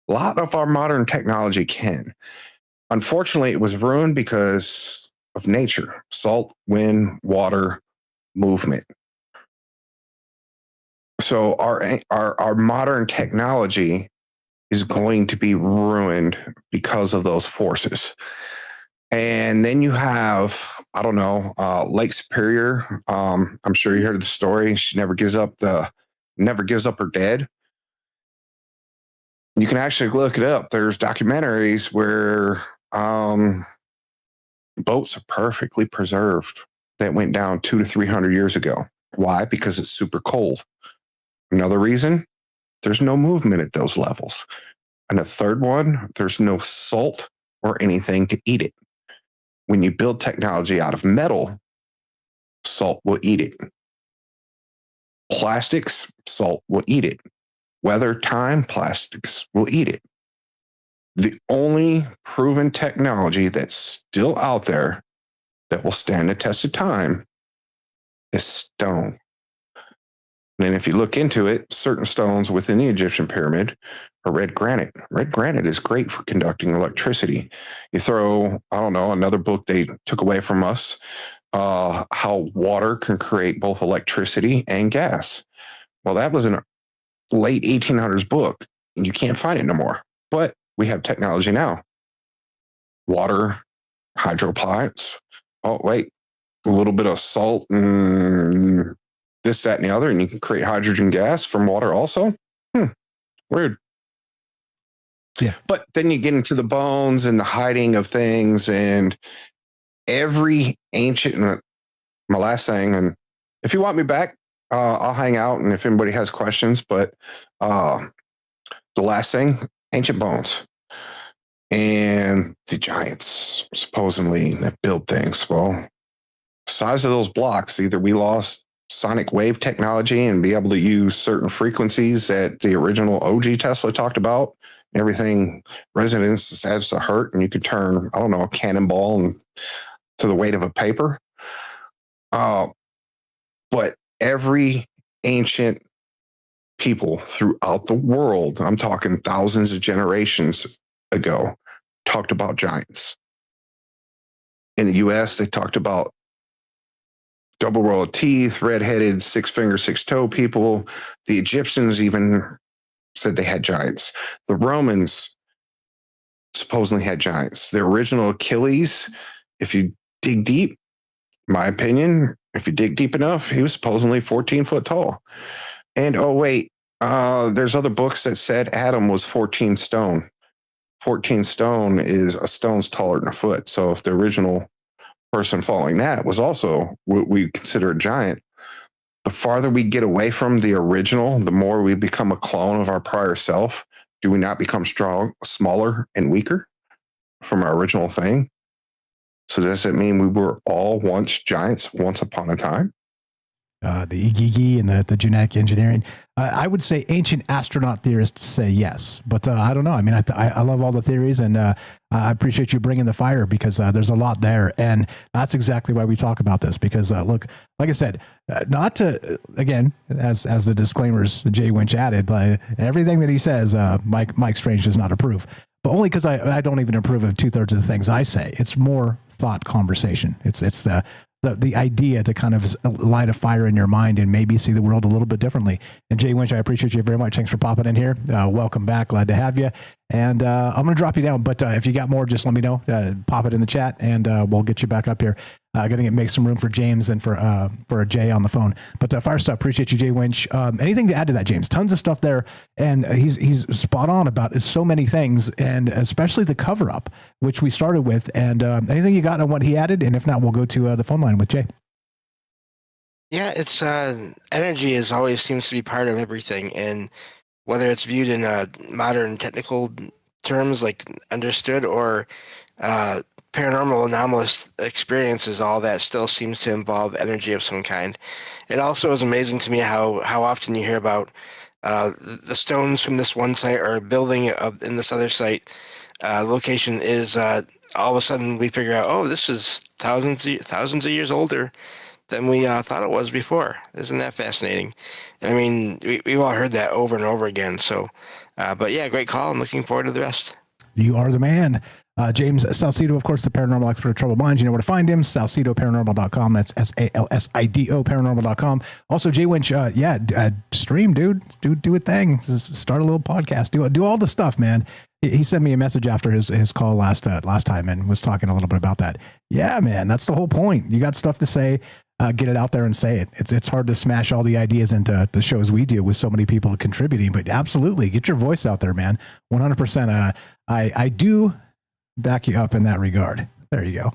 a lot of our modern technology can. Unfortunately, it was ruined because of nature, salt, wind, water, movement. So our modern technology is going to be ruined because of those forces. And then you have, Lake Superior. I'm sure you heard the story. She never gives up her dead. You can actually look it up. There's documentaries where boats are perfectly preserved that went down 200 to 300 years ago. Why? Because it's super cold. Another reason, there's no movement at those levels. And a third one, there's no salt or anything to eat it. When you build technology out of metal, salt will eat it. Plastics, salt will eat it. Weather, time, plastics will eat it. The only proven technology that's still out there that will stand the test of time is stone. And if you look into it, certain stones within the Egyptian pyramid are red granite. Red granite is great for conducting electricity. You throw, I don't know, another book they took away from us, how water can create both electricity and gas. Well, that was a late 1800s book, and you can't find it no more. But we have technology now. Water, hydroplants. Oh, wait, a little bit of salt and this, that, and the other, and you can create hydrogen gas from water also. Weird. Yeah. But then you get into the bones and the hiding of things, and every ancient, my last thing, and if you want me back, I'll hang out, and if anybody has questions, but the last thing, ancient bones. And the giants supposedly that build things. Well, size of those blocks, either we lost sonic wave technology and be able to use certain frequencies that the original OG Tesla talked about. Everything resonance adds to hurt, and you could turn, I don't know, a cannonball to the weight of a paper. But every ancient people throughout the world, I'm talking thousands of generations ago, talked about giants. In the US, they talked about double row of teeth, red-headed, 6-finger, 6-toe people. The Egyptians even said they had giants. The Romans supposedly had giants. The original Achilles, if you dig deep, my opinion, if you dig deep enough, he was supposedly 14 foot tall. And oh wait, there's other books that said Adam was 14 stone. 14 stone is a stone's taller than a foot. So if the original person following that was also what we consider a giant, the farther we get away from the original, the more we become a clone of our prior self. Do we not become strong, smaller, and weaker from our original thing? So does it mean we were all once giants once upon a time? The Igigi and the genetic engineering. I would say ancient astronaut theorists say yes, but I don't know. I mean, I love all the theories, and I appreciate you bringing the fire, because there's a lot there, and that's exactly why we talk about this. Because look, like I said, not to, again, as the disclaimers Jay Winch added, everything that he says, Mike Strange does not approve, but only because I don't even approve of 2/3 of the things I say. It's more thought conversation. It's the idea to kind of light a fire in your mind and maybe see the world a little bit differently. And Jay Winch, I appreciate you very much. Thanks for popping in here. Welcome back. Glad to have you. And I'm going to drop you down, but if you got more, just let me know. Pop it in the chat, and we'll get you back up here. Going to make some room for James and for Jay on the phone. But fire stuff. Appreciate you, Jay Winch. Anything to add to that, James? Tons of stuff there, and he's spot on about so many things, and especially the cover up, which we started with. And anything you got on what he added? And if not, we'll go to the phone line with Jay. Yeah, it's energy is always seems to be part of everything, and whether it's viewed in modern technical terms, like understood, or paranormal anomalous experiences, all that still seems to involve energy of some kind. It also is amazing to me how often you hear about the stones from this one site or a building in this other site location is all of a sudden we figure out, oh, this is thousands of years older than we thought it was before. Isn't that fascinating? I mean, we've all heard that over and over again. So, but yeah, great call. I'm looking forward to the rest. You are the man. James Salcido, of course, the paranormal expert of Troubled Minds. You know where to find him. SalcidoParanormal.com. That's SALSIDO Paranormal.com. Also, Jay Winch, stream, dude. Do a thing. Start a little podcast. Do all the stuff, man. He sent me a message after his call last time and was talking a little bit about that. Yeah, man, that's the whole point. You got stuff to say. Get it out there and say it. It's hard to smash all the ideas into the shows we do with so many people contributing, but absolutely get your voice out there, man. 100%. I do back you up in that regard. There you go.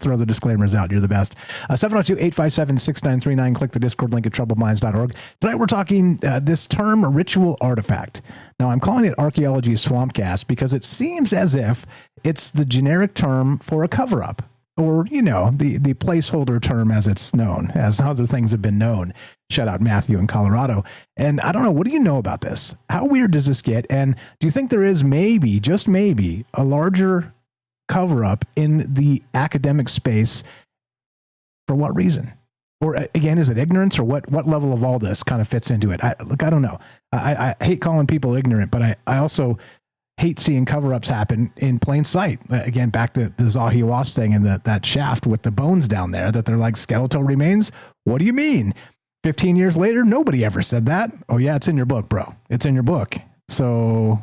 Throw the disclaimers out. You're the best. 702-857-6939. Click the Discord link at troubledminds.org. Tonight we're talking this term ritual artifact. Now I'm calling it Archaeology Swampcast because it seems as if it's the generic term for a cover-up, or, the placeholder term as it's known, as other things have been known. Shout out Matthew in Colorado. And I don't know, what do you know about this? How weird does this get? And do you think there is maybe, just maybe, a larger cover up in the academic space? For what reason? Or again, is it ignorance, or what level of all this kind of fits into it? I don't know. I hate calling people ignorant, but I also hate seeing cover-ups happen in plain sight. Again, back to the Zahiwas thing and that shaft with the bones down there that they're like skeletal remains. What do you mean? 15 years later, nobody ever said that. Oh yeah, it's in your book, bro. It's in your book. So,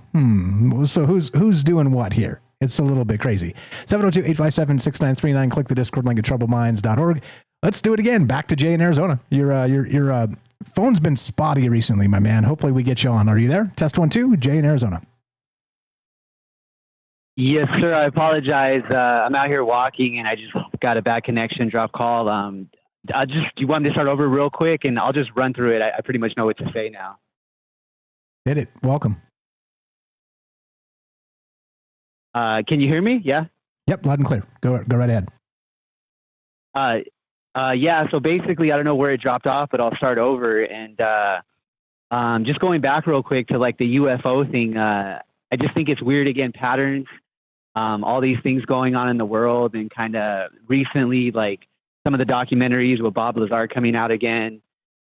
so who's doing what here? It's a little bit crazy. 702-857-6939. Click the Discord link at troubledminds.org. Let's do it again. Back to Jay in Arizona. Your phone's been spotty recently, my man. Hopefully we get you on. Are you there? Test 1, 2. Jay in Arizona. Yes, sir. I apologize. I'm out here walking and I just got a bad connection, drop call. Do you want me to start over real quick and I'll just run through it? I pretty much know what to say now. Hit it. Welcome. Can you hear me? Yeah. Yep. Loud and clear. Go right ahead. Yeah. So basically, I don't know where it dropped off, but I'll start over. And just going back real quick to like the UFO thing. I just think it's weird, again, patterns, all these things going on in the world, and kind of recently, like some of the documentaries with Bob Lazar coming out again,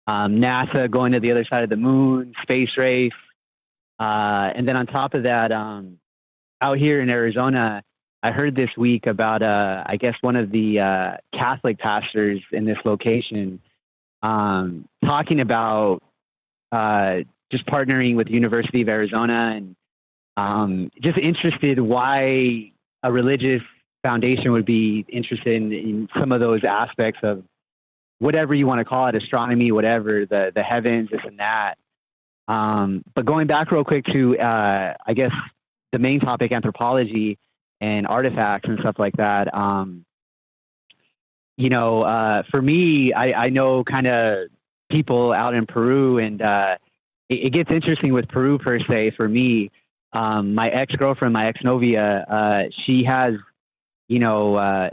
NASA going to the other side of the moon, space race. And then on top of that, out here in Arizona, I heard this week about, I guess, one of the Catholic pastors in this location talking about just partnering with the University of Arizona, and just interested why a religious foundation would be interested in some of those aspects of whatever you want to call it, astronomy, whatever, the heavens, this and that. But going back real quick to, I guess, the main topic, anthropology and artifacts and stuff like that. For me, I know kind of people out in Peru, and it gets interesting with Peru per se. For me, my ex-girlfriend, my ex-novia, she has, a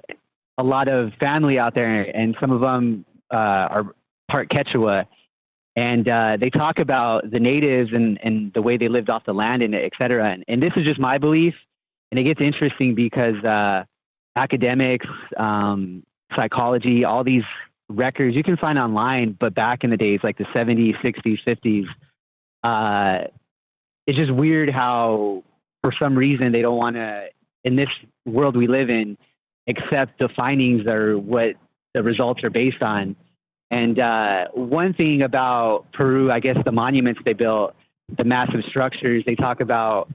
lot of family out there, and some of them are part Quechua. And they talk about the natives and the way they lived off the land, and et cetera. And this is just my belief. And it gets interesting because academics, psychology, all these records you can find online, but back in the days, like the 70s, 60s, 50s, it's just weird how, for some reason, they don't want to, in this world we live in, accept the findings or what the results are based on. And one thing about Peru, I guess the monuments they built, the massive structures, they talk about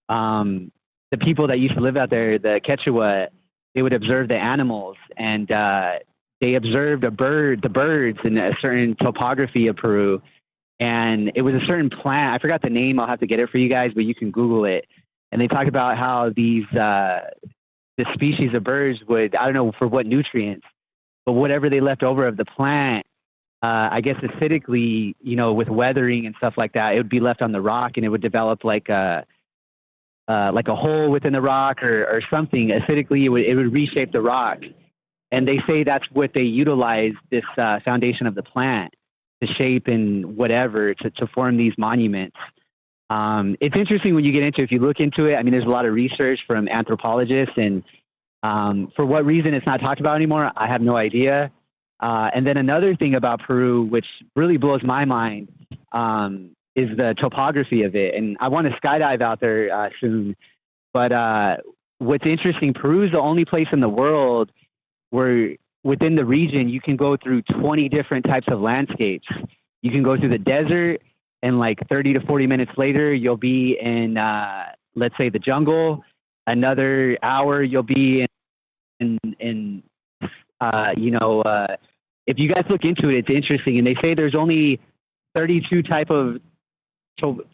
the people that used to live out there, the Quechua, they would observe the animals, and they observed the birds in a certain topography of Peru. And it was a certain plant. I forgot the name. I'll have to get it for you guys, but you can Google it. And they talk about how these, the species of birds would, I don't know for what nutrients, but whatever they left over of the plant, I guess acidically, with weathering and stuff like that, it would be left on the rock, and it would develop like a hole within the rock or something. Acidically, it would reshape the rock. And they say that's what they utilize, this foundation of the plant, to shape and whatever, to form these monuments. It's interesting when you get into, if you look into it, I mean, there's a lot of research from anthropologists, and for what reason it's not talked about anymore, I have no idea. And then another thing about Peru, which really blows my mind, is the topography of it. And I want to skydive out there soon. But what's interesting, Peru is the only place in the world where within the region you can go through 20 different types of landscapes. You can go through the desert, and like 30 to 40 minutes later, you'll be in, let's say, the jungle. Another hour, you'll be in if you guys look into it, it's interesting. And they say there's only 32 type of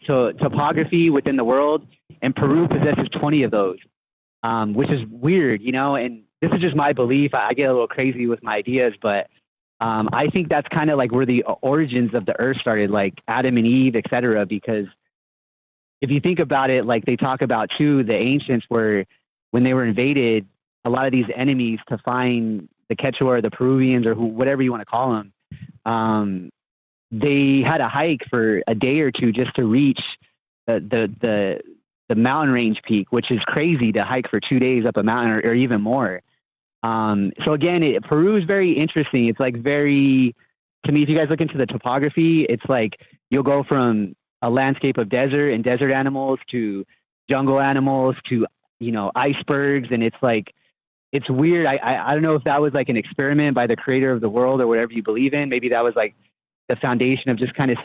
topography within the world, and Peru possesses 20 of those, which is weird, and this is just my belief. I get a little crazy with my ideas, but I think that's kind of like where the origins of the earth started, like Adam and Eve, etc. Because if you think about it, like they talk about too, the ancients were, when they were invaded, a lot of these enemies to find the Quechua or the Peruvians or whatever you want to call them, they had to hike for a day or two just to reach the mountain range peak, which is crazy to hike for 2 days up a mountain or even more. So again, Peru is very interesting. It's like very, to me, if you guys look into the topography, it's like you'll go from a landscape of desert and desert animals to jungle animals to, you know, icebergs. And it's like, it's weird. I don't know if that was like an experiment by the creator of the world or whatever you believe in. Maybe that was like the foundation of just kind of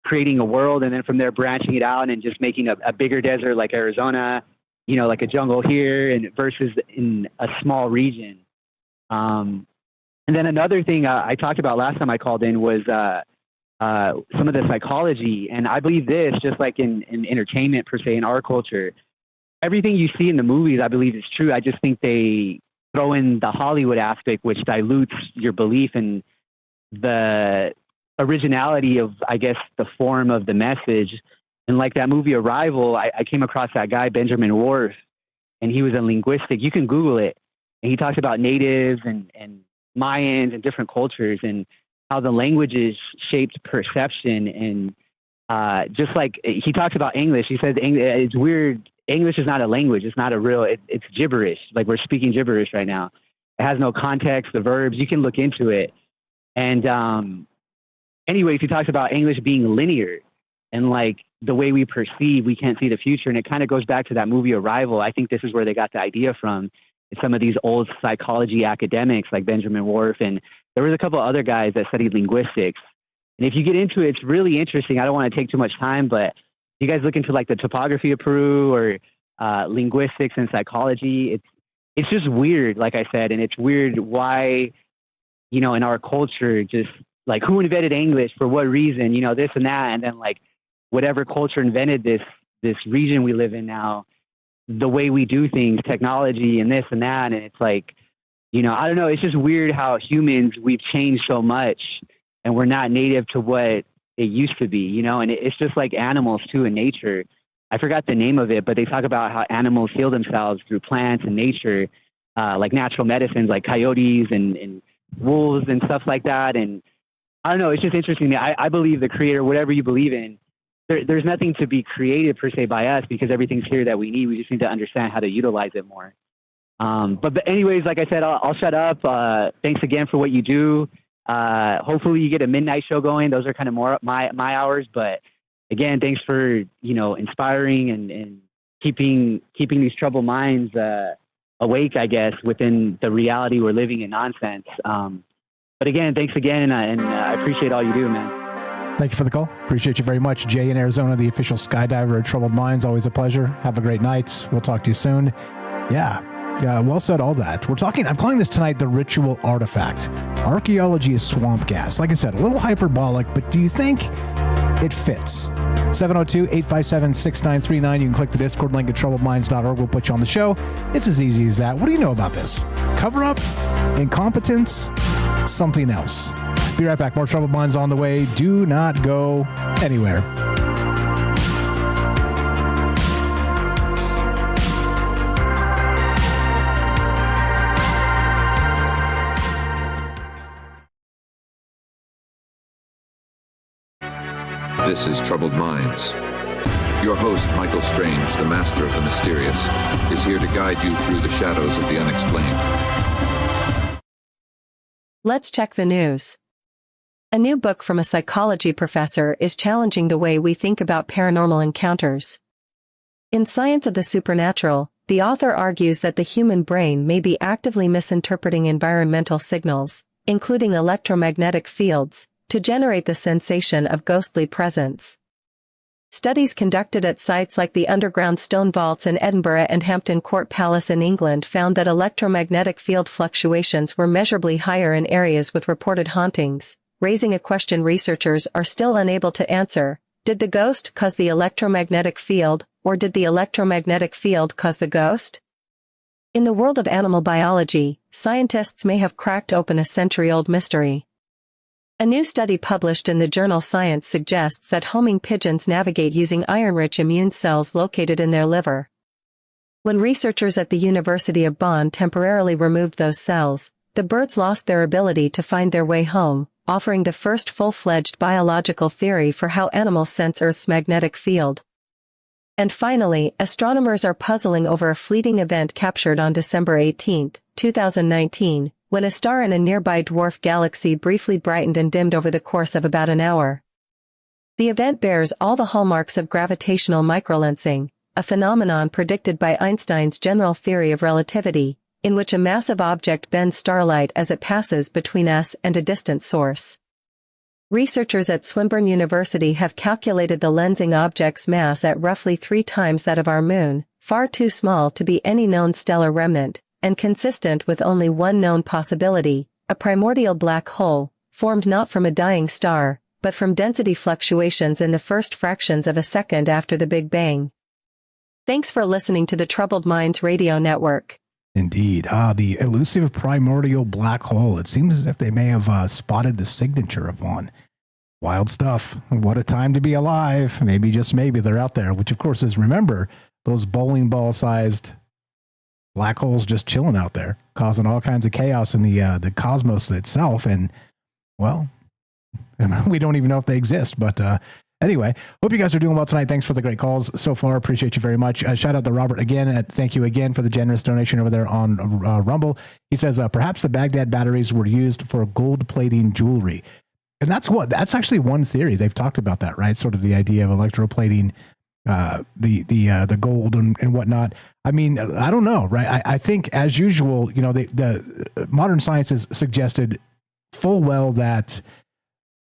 creating a world, and then from there branching it out and just making a bigger desert like Arizona, you know, like a jungle here and versus in a small region. And then another thing I talked about last time I called in was some of the psychology. And I believe this, just like in entertainment per se, in our culture, everything you see in the movies, I believe is true. I just think they throw in the Hollywood aspect, which dilutes your belief in the originality of, I guess, the form of the message. And like that movie Arrival, I came across that guy, Benjamin Worf, and he was a linguistic. You can Google it. And he talks about natives and Mayans and different cultures and how the languages shaped perception. And just like he talks about English, he says it's weird. English is not a language. It's not a real, it's gibberish. Like we're speaking gibberish right now. It has no context, the verbs, you can look into it. And anyways, he talks about English being linear and like the way we perceive, we can't see the future. And it kind of goes back to that movie Arrival. I think this is where they got the idea from. It's some of these old psychology academics like Benjamin Worf. And there was a couple other guys that studied linguistics. And if you get into it, it's really interesting. I don't want to take too much time, but you guys look into like the topography of Peru or linguistics and psychology, it's just weird, like I said. And it's weird why, you know, in our culture, just like who invented English for what reason, you know, this and that. And then like whatever culture invented this region we live in now, the way we do things, technology and this and that. And it's like, you know, I don't know. It's just weird how humans, we've changed so much and we're not native to what it used to be, you know, and it's just like animals too in nature. I forgot the name of it, but they talk about how animals heal themselves through plants and nature, like natural medicines, like coyotes and wolves and stuff like that. And I don't know, it's just interesting to me. I believe the creator, whatever you believe in, there's nothing to be created per se by us because everything's here that we need. We just need to understand how to utilize it more. But anyways, like I said, I'll shut up. Thanks again for what you do. Hopefully you get a midnight show going. Those are kind of more my hours, but again, thanks for, you know, inspiring and keeping these troubled minds, awake, I guess, within the reality we're living in nonsense. But again, thanks again. And I appreciate all you do, man. Thank you for the call. Appreciate you very much. Jay in Arizona, the official skydiver at Troubled Minds. Always a pleasure. Have a great night. We'll talk to you soon. Yeah. Well said, all that. I'm calling this tonight the ritual artifact. Archaeology is swamp gas. Like I said, a little hyperbolic, but do you think it fits? 702-857-6939. You can click the Discord link at troubledminds.org. We'll put you on the show. It's as easy as that. What do you know about this? Cover up? Incompetence? Something else. Be right back. More Troubled Minds on the way. Do not go anywhere. This is Troubled Minds. Your host, Michael Strange, the master of the mysterious, is here to guide you through the shadows of the unexplained. Let's check the news. A new book from a psychology professor is challenging the way we think about paranormal encounters. In Science of the Supernatural, the author argues that the human brain may be actively misinterpreting environmental signals, including electromagnetic fields, to generate the sensation of ghostly presence. Studies conducted at sites like the underground stone vaults in Edinburgh and Hampton Court Palace in England found that electromagnetic field fluctuations were measurably higher in areas with reported hauntings, raising a question researchers are still unable to answer. Did the ghost cause the electromagnetic field, or did the electromagnetic field cause the ghost? In the world of animal biology, scientists may have cracked open a century-old mystery. A new study published in the journal Science suggests that homing pigeons navigate using iron-rich immune cells located in their liver. When researchers at the University of Bonn temporarily removed those cells, the birds lost their ability to find their way home, offering the first full-fledged biological theory for how animals sense Earth's magnetic field. And finally, astronomers are puzzling over a fleeting event captured on December 18, 2019, when a star in a nearby dwarf galaxy briefly brightened and dimmed over the course of about an hour. The event bears all the hallmarks of gravitational microlensing, a phenomenon predicted by Einstein's general theory of relativity, in which a massive object bends starlight as it passes between us and a distant source. Researchers at Swinburne University have calculated the lensing object's mass at roughly 3 times that of our moon, far too small to be any known stellar remnant, and consistent with only one known possibility, a primordial black hole, formed not from a dying star, but from density fluctuations in the first fractions of a second after the Big Bang. Thanks for listening to the Troubled Minds Radio Network. Indeed. The elusive primordial black hole. It seems as if they may have spotted the signature of one. Wild stuff. What a time to be alive. Maybe, just maybe, they're out there, which of course is, remember, those bowling ball sized black holes just chilling out there, causing all kinds of chaos in the cosmos itself. And, well, we don't even know if they exist, but anyway, hope you guys are doing well tonight. Thanks for the great calls so far. Appreciate you very much. Shout out to Robert again. Thank you again for the generous donation over there on Rumble. He says, perhaps the Baghdad batteries were used for gold plating jewelry. And that's actually one theory. They've talked about that, right? Sort of the idea of electroplating the gold and whatnot. I mean, I don't know, right? I think, as usual, the modern science has suggested full well that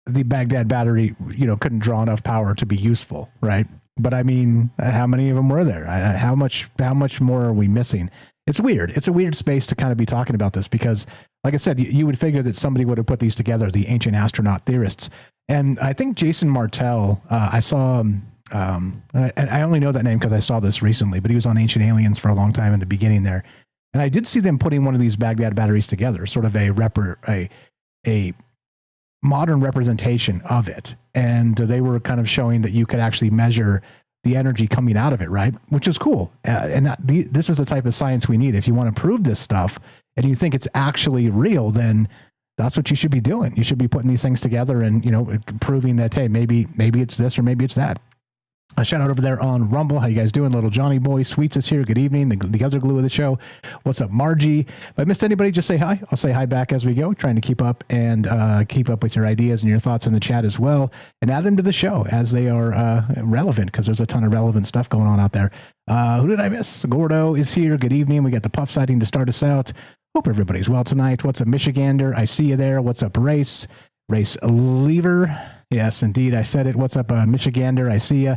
the Baghdad battery, couldn't draw enough power to be useful, right? But I mean, how many of them were there? How much more are we missing? It's weird. It's a weird space to kind of be talking about this because, like I said, you would figure that somebody would have put these together, the ancient astronaut theorists. And I think Jason Martell, I saw, and I only know that name because I saw this recently, but he was on Ancient Aliens for a long time in the beginning there. And I did see them putting one of these Baghdad batteries together, sort of a modern representation of it. And they were kind of showing that you could actually measure the energy coming out of it, right? Which is cool. And this is the type of science we need. If you want to prove this stuff and you think it's actually real, then that's what you should be doing. You should be putting these things together and, proving that, hey, maybe it's this or maybe it's that. A shout out over there on Rumble. How you guys doing? Little Johnny Boy Sweets is here. Good evening. The other glue of the show. What's up, Margie? If I missed anybody, just say hi. I'll say hi back as we go. Trying to keep up with your ideas and your thoughts in the chat as well, and add them to the show as they are relevant, because there's a ton of relevant stuff going on out there. Who did I miss? Gordo is here. Good evening. We got the puff sighting to start us out. Hope everybody's well tonight. What's up, Michigander? I see you there. What's up, Race Lever? Yes, indeed. I said it. What's up, Michigander? I see you.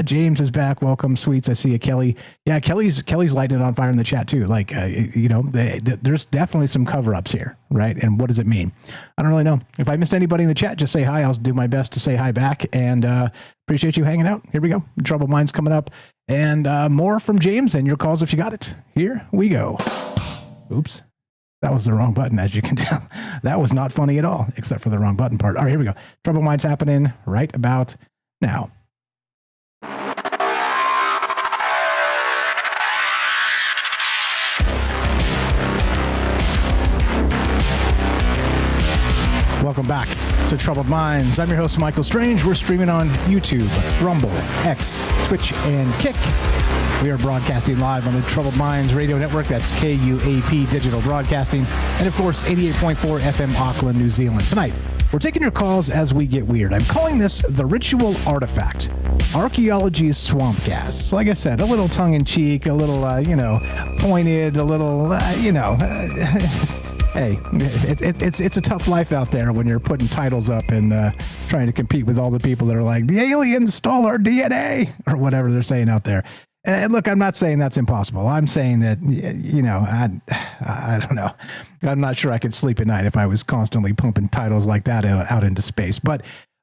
James is back. Welcome, Sweets. I see you, Kelly. Yeah, Kelly's lighting it on fire in the chat too. Like, there's definitely some cover-ups here, right? And what does it mean? I don't really know. If I missed anybody in the chat, just say hi. I'll do my best to say hi back, and appreciate you hanging out. Here we go. Troubled Minds coming up, and more from James and your calls if you got it. Here we go. Oops. That was the wrong button, as you can tell. That was not funny at all, except for the wrong button part. All right, here we go. Troubled Minds happening right about now. Welcome back to Troubled Minds. I'm your host, Michael Strange. We're streaming on YouTube, Rumble, X, Twitch, and Kick. We are broadcasting live on the Troubled Minds Radio Network. That's KUAP Digital Broadcasting. And, of course, 88.4 FM Auckland, New Zealand. Tonight, we're taking your calls as we get weird. I'm calling this the Ritual Artifact. Archaeology's Swamp Gas. Like I said, a little tongue-in-cheek, a little, pointed, a little, Hey, it's a tough life out there when you're putting titles up and trying to compete with all the people that are like, the aliens stole our DNA, or whatever they're saying out there. And look, I'm not saying that's impossible. I'm saying that, I don't know. I'm not sure I could sleep at night if I was constantly pumping titles like that out into space. But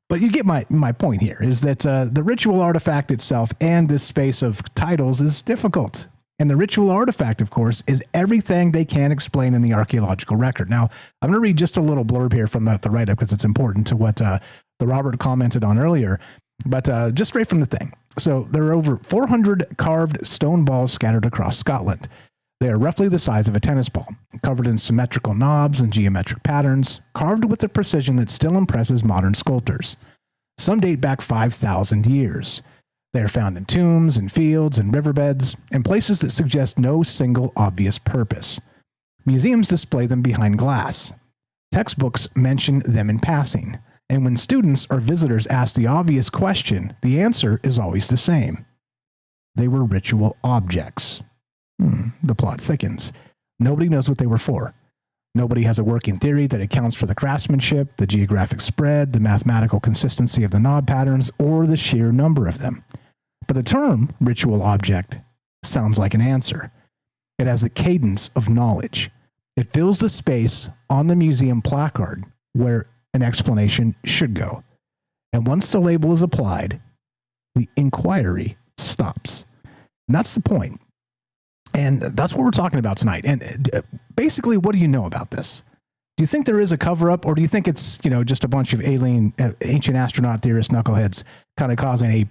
you get my point here, is that the ritual artifact itself and this space of titles is difficult. And the ritual artifact, of course, is everything they can explain in the archaeological record. Now, I'm going to read just a little blurb here from the write-up because it's important to what the Robert commented on earlier, but just straight from the thing. So there are over 400 carved stone balls scattered across Scotland. They are roughly the size of a tennis ball, covered in symmetrical knobs and geometric patterns, carved with a precision that still impresses modern sculptors. Some date back 5,000 years. They are found in tombs and fields and riverbeds and places that suggest no single obvious purpose. Museums display them behind glass. Textbooks mention them in passing. And when students or visitors ask the obvious question, the answer is always the same. They were ritual objects. The plot thickens. Nobody knows what they were for. Nobody has a working theory that accounts for the craftsmanship, the geographic spread, the mathematical consistency of the knob patterns, or the sheer number of them. But the term ritual object sounds like an answer. It has the cadence of knowledge. It fills the space on the museum placard where an explanation should go. And once the label is applied, the inquiry stops. And that's the point. And that's what we're talking about tonight. And basically, what do you know about this? Do you think there is a cover-up, or do you think it's, just a bunch of alien, ancient astronaut theorist knuckleheads kind of causing a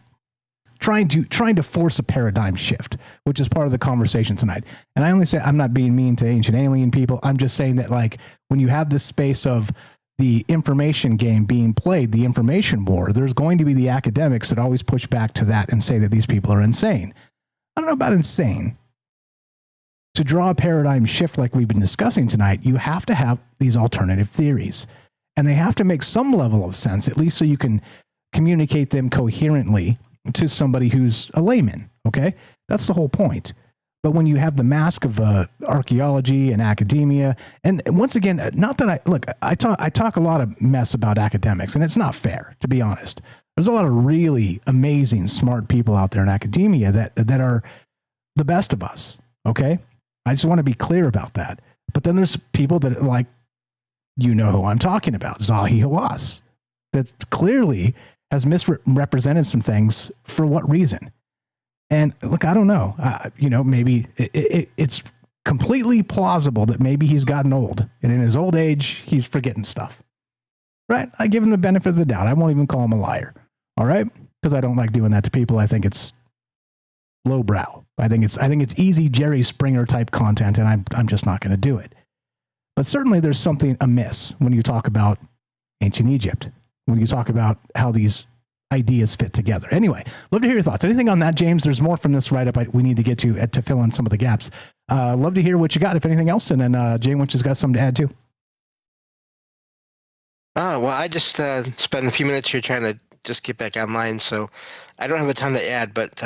trying to force a paradigm shift, which is part of the conversation tonight? And I only say, I'm not being mean to ancient alien people. I'm just saying that, like, when you have this space of the information game being played, the information war, there's going to be the academics that always push back to that and say that these people are insane. I don't know about insane. To draw a paradigm shift like we've been discussing tonight, you have to have these alternative theories. And they have to make some level of sense, at least so you can communicate them coherently to somebody who's a layman, okay? That's the whole point. But when you have the mask of archaeology and academia, and once again, not that I talk a lot of mess about academics, and it's not fair, to be honest. There's a lot of really amazing, smart people out there in academia that are the best of us, okay? I just want to be clear about that. But then there's people that, like, who I'm talking about, Zahi Hawass, that clearly has misrepresented some things. For what reason? And look, I don't know. Maybe it's completely plausible that maybe he's gotten old, and in his old age, he's forgetting stuff. Right? I give him the benefit of the doubt. I won't even call him a liar. All right? Because I don't like doing that to people. I think it's lowbrow. I think it's easy Jerry Springer type content, and I'm just not going to do it. But certainly there's something amiss when you talk about ancient Egypt, when you talk about how these ideas fit together. Anyway, love to hear your thoughts. Anything on that, James? There's more from this write-up we need to get to fill in some of the gaps. Love to hear what you got, if anything else, and then Jay Winch has got something to add too. Well, I just spent a few minutes here trying to just get back online, so I don't have a ton to add, but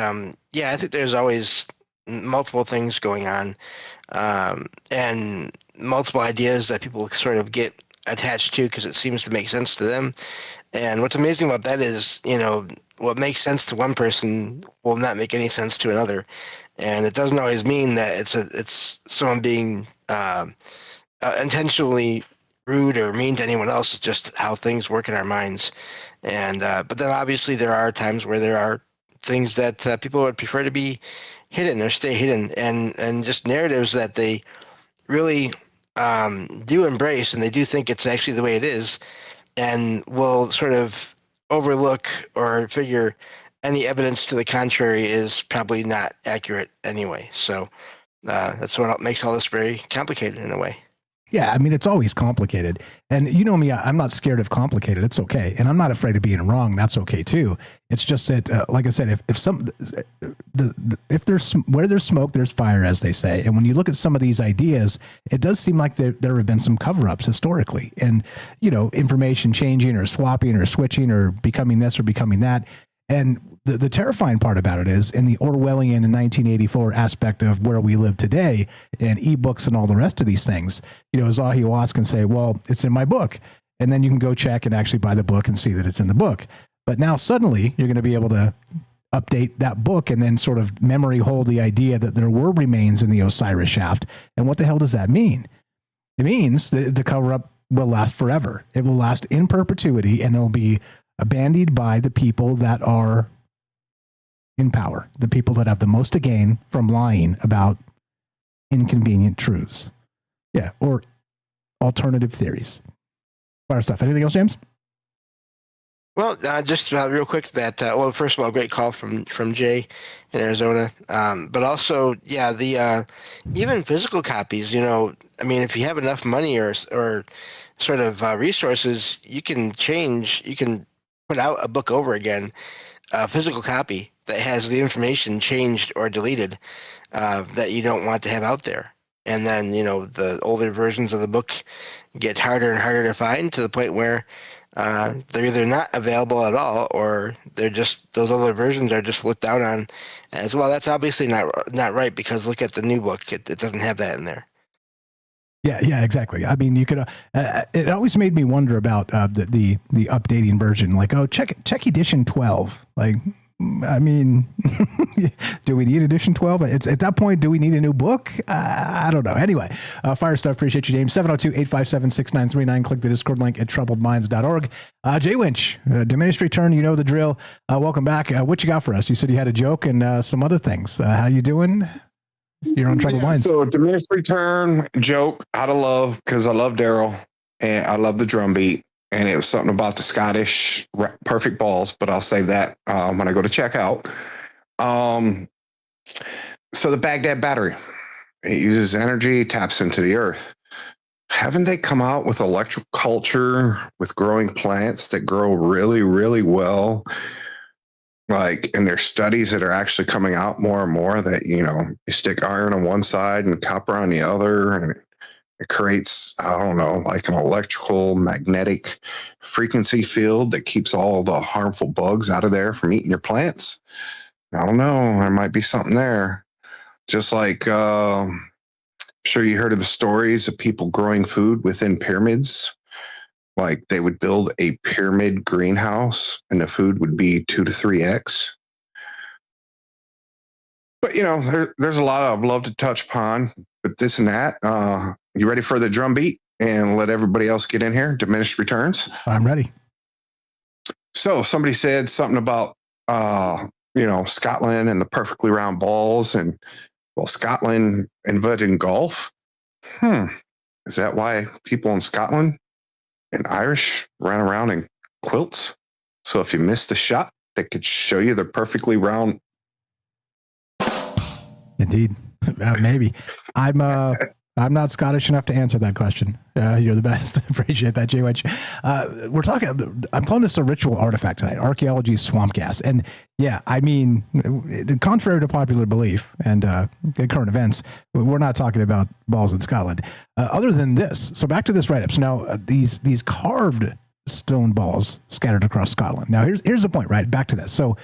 yeah, I think there's always multiple things going on, and multiple ideas that people sort of get attached to because it seems to make sense to them. And what's amazing about that is, what makes sense to one person will not make any sense to another, and it doesn't always mean that it's someone being intentionally rude or mean to anyone else. It's just how things work in our minds. And but then obviously there are times where there are things that people would prefer to be hidden or stay hidden, and just narratives that they really do embrace, and they do think it's actually the way it is, and will sort of overlook or figure any evidence to the contrary is probably not accurate anyway. So that's what makes all this very complicated in a way. Yeah, I mean, it's always complicated. And you know me, I'm not scared of complicated. It's okay. And I'm not afraid of being wrong. That's okay too. It's just that, like I said, if there's where there's smoke, there's fire, as they say. And when you look at some of these ideas, it does seem like there have been some cover-ups historically, and, information changing or swapping or switching or becoming this or becoming that. And the terrifying part about it is, in the Orwellian and 1984 aspect of where we live today, and ebooks and all the rest of these things, Zahi Hawass can say, well, it's in my book. And then you can go check and actually buy the book and see that it's in the book. But now suddenly you're going to be able to update that book and then sort of memory hold the idea that there were remains in the Osiris shaft. And what the hell does that mean? It means that the cover-up will last forever. It will last in perpetuity, and it'll be bandied by the people that are in power, the people that have the most to gain from lying about inconvenient truths. Yeah, or alternative theories. Fire stuff. Anything else, James? Well, just real quick that, well, first of all, great call from Jay in Arizona. But also, yeah, the even physical copies, I mean, if you have enough money or sort of resources, you can put out a book over again, a physical copy that has the information changed or deleted that you don't want to have out there. And then, the older versions of the book get harder and harder to find, to the point where they're either not available at all, or they're just, those other versions are just looked down on as well. That's obviously not right, because look at the new book. It doesn't have that in there. Yeah, exactly. I mean, you could. It always made me wonder about the updating version. Like, oh, check edition 12. Like, I mean, do we need edition 12? It's at that point, do we need a new book? I don't know. Anyway, fire stuff. Appreciate you, James. 702-857-6939. Click the Discord link at troubledminds.org. Jay Winch, diminished return. You know the drill. Welcome back. What you got for us? You said you had a joke and some other things. How you doing? You're on Troubled Minds. So diminished return joke out of love, because I love Daryl and I love the drum beat. And it was something about the Scottish perfect balls, but I'll save that when I go to check out. So the Baghdad battery, it uses energy, taps into the earth. Haven't they come out with electric culture with growing plants that grow really, really well? Like in their studies that are actually coming out more and more, that, you stick iron on one side and copper on the other, and it creates, I don't know, like an electrical magnetic frequency field that keeps all the harmful bugs out of there from eating your plants. I don't know. There might be something there. Just like, I'm sure you heard of the stories of people growing food within pyramids. Like they would build a pyramid greenhouse and the food would be 2 to 3x. But, there's a lot I'd love to touch upon, but this and that. You ready for the drum beat and let everybody else get in here? Diminished returns. I'm ready. So somebody said something about, Scotland and the perfectly round balls, and Scotland invented golf. Is that why people in Scotland and Irish ran around in quilts? So if you missed the shot, they could show you the perfectly round. Indeed. Maybe. I'm not Scottish enough to answer that question. You're the best. Appreciate that, Jay Winch. I'm calling this a ritual artifact tonight. Archaeology swamp gas. And yeah, I mean, contrary to popular belief and current events, we're not talking about balls in Scotland. Other than this, so back to this write-up. So now these carved stone balls scattered across Scotland. Now here's the point, right? Back to this. So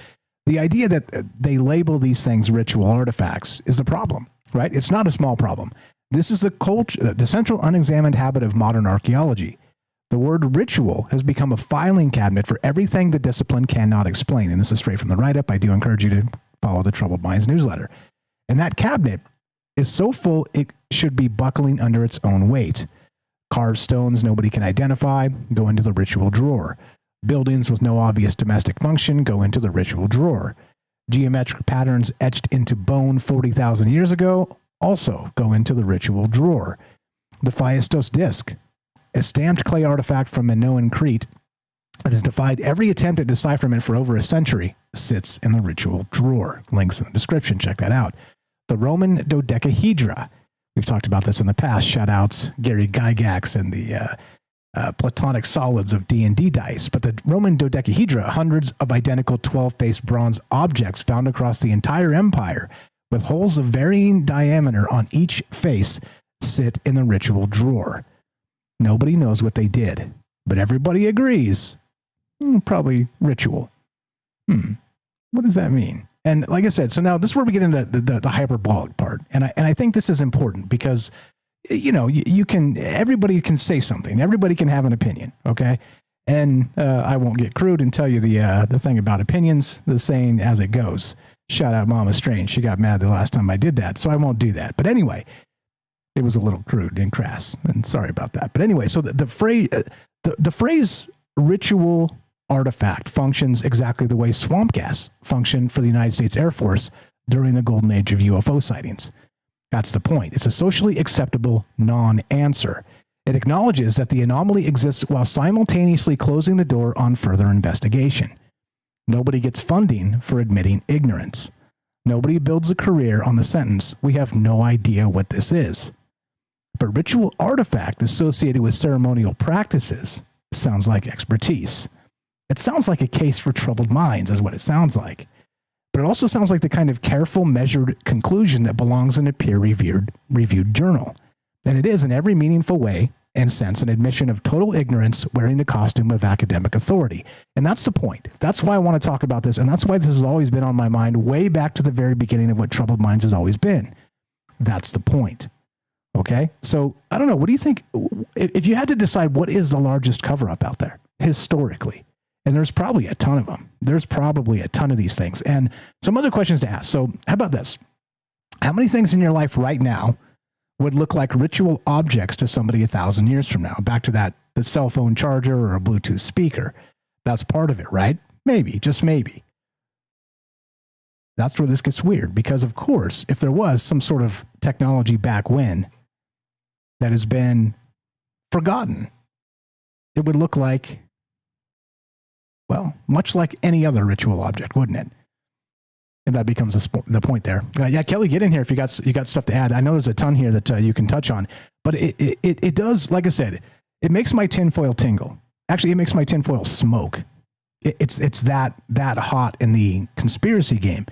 the idea that they label these things ritual artifacts is the problem, right? It's not a small problem. This is the central unexamined habit of modern archaeology. The word ritual has become a filing cabinet for everything the discipline cannot explain. And this is straight from the write-up. I do encourage you to follow the Troubled Minds newsletter. And that cabinet is so full, it should be buckling under its own weight. Carved stones nobody can identify go into the ritual drawer. Buildings with no obvious domestic function go into the ritual drawer. Geometric patterns etched into bone 40,000 years ago also go into the ritual drawer. The Phaistos disc, a stamped clay artifact from Minoan Crete that has defied every attempt at decipherment for over a century, sits in the ritual drawer. Links in the description. Check that out. The Roman dodecahedra. We've talked about this in the past. Shout outs Gary Gygax and the Platonic solids of D&D dice. But the Roman dodecahedra, hundreds of identical 12-faced bronze objects found across the entire empire, with holes of varying diameter on each face, sit in the ritual drawer. Nobody knows what they did, but everybody agrees. Probably ritual. What does that mean? And like I said, so now this is where we get into the hyperbolic part. And I think this is important because, you can, everybody can say something. Everybody can have an opinion, okay? And I won't get crude and tell you the thing about opinions, the saying as it goes. Shout out Mama Strange. She got mad the last time I did that, so I won't do that. But anyway, it was a little crude and crass, and sorry about that. But anyway, so the phrase ritual artifact functions exactly the way swamp gas functioned for the United States Air Force during the golden age of UFO sightings. That's the point. It's a socially acceptable non-answer. It acknowledges that the anomaly exists while simultaneously closing the door on further investigation. Nobody gets funding for admitting ignorance. Nobody builds a career on the sentence, "We have no idea what this is." But ritual artifact associated with ceremonial practices sounds like expertise. It sounds like a case for troubled minds, is what it sounds like. But it also sounds like the kind of careful, measured conclusion that belongs in a peer-reviewed journal. And it is, in every meaningful way and sense, an admission of total ignorance wearing the costume of academic authority. And that's the point. That's why I want to talk about this. And that's why this has always been on my mind way back to the very beginning of what Troubled Minds has always been. That's the point. Okay? So, I don't know. What do you think? If you had to decide what is the largest cover-up out there, historically, and there's probably a ton of them. There's probably a ton of these things. And some other questions to ask. So how about this? How many things in your life right now would look like ritual objects to somebody 1,000 years from now? Back to that, the cell phone charger or a Bluetooth speaker. That's part of it, right? Maybe, just maybe. That's where this gets weird. Because, of course, if there was some sort of technology back when that has been forgotten, it would look like, well, much like any other ritual object, wouldn't it? And that becomes the point there. Yeah, Kelly, get in here if you got stuff to add. I know there's a ton here that you can touch on, but it does, like I said, it makes my tinfoil tingle. Actually, it makes my tinfoil smoke. It's that hot in the conspiracy game.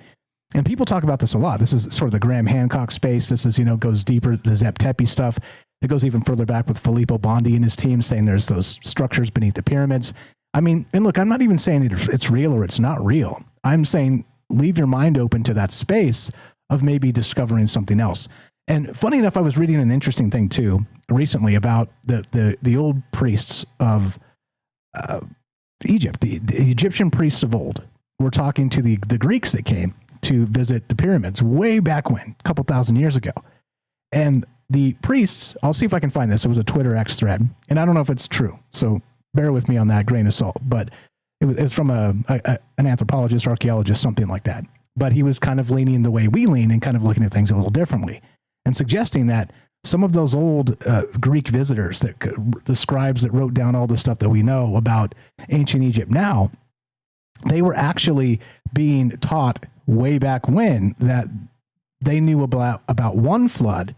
And people talk about this a lot. This is sort of the Graham Hancock space. This is, goes deeper, the Zep Tepe stuff. It goes even further back with Filippo Bondi and his team saying there's those structures beneath the pyramids. I mean, and look, I'm not even saying it's real or it's not real. I'm saying leave your mind open to that space of maybe discovering something else. And funny enough, I was reading an interesting thing too recently about the old priests of Egypt, the Egyptian priests of old. Were talking to the Greeks that came to visit the pyramids way back when, a couple thousand years ago. And the priests, I'll see if I can find this. It was a Twitter X thread, and I don't know if it's true, so bear with me on that grain of salt. But it was from an anthropologist, archaeologist, something like that. But he was kind of leaning the way we lean and kind of looking at things a little differently and suggesting that some of those old Greek visitors, the scribes that wrote down all the stuff that we know about ancient Egypt now, they were actually being taught way back when that they knew about one flood,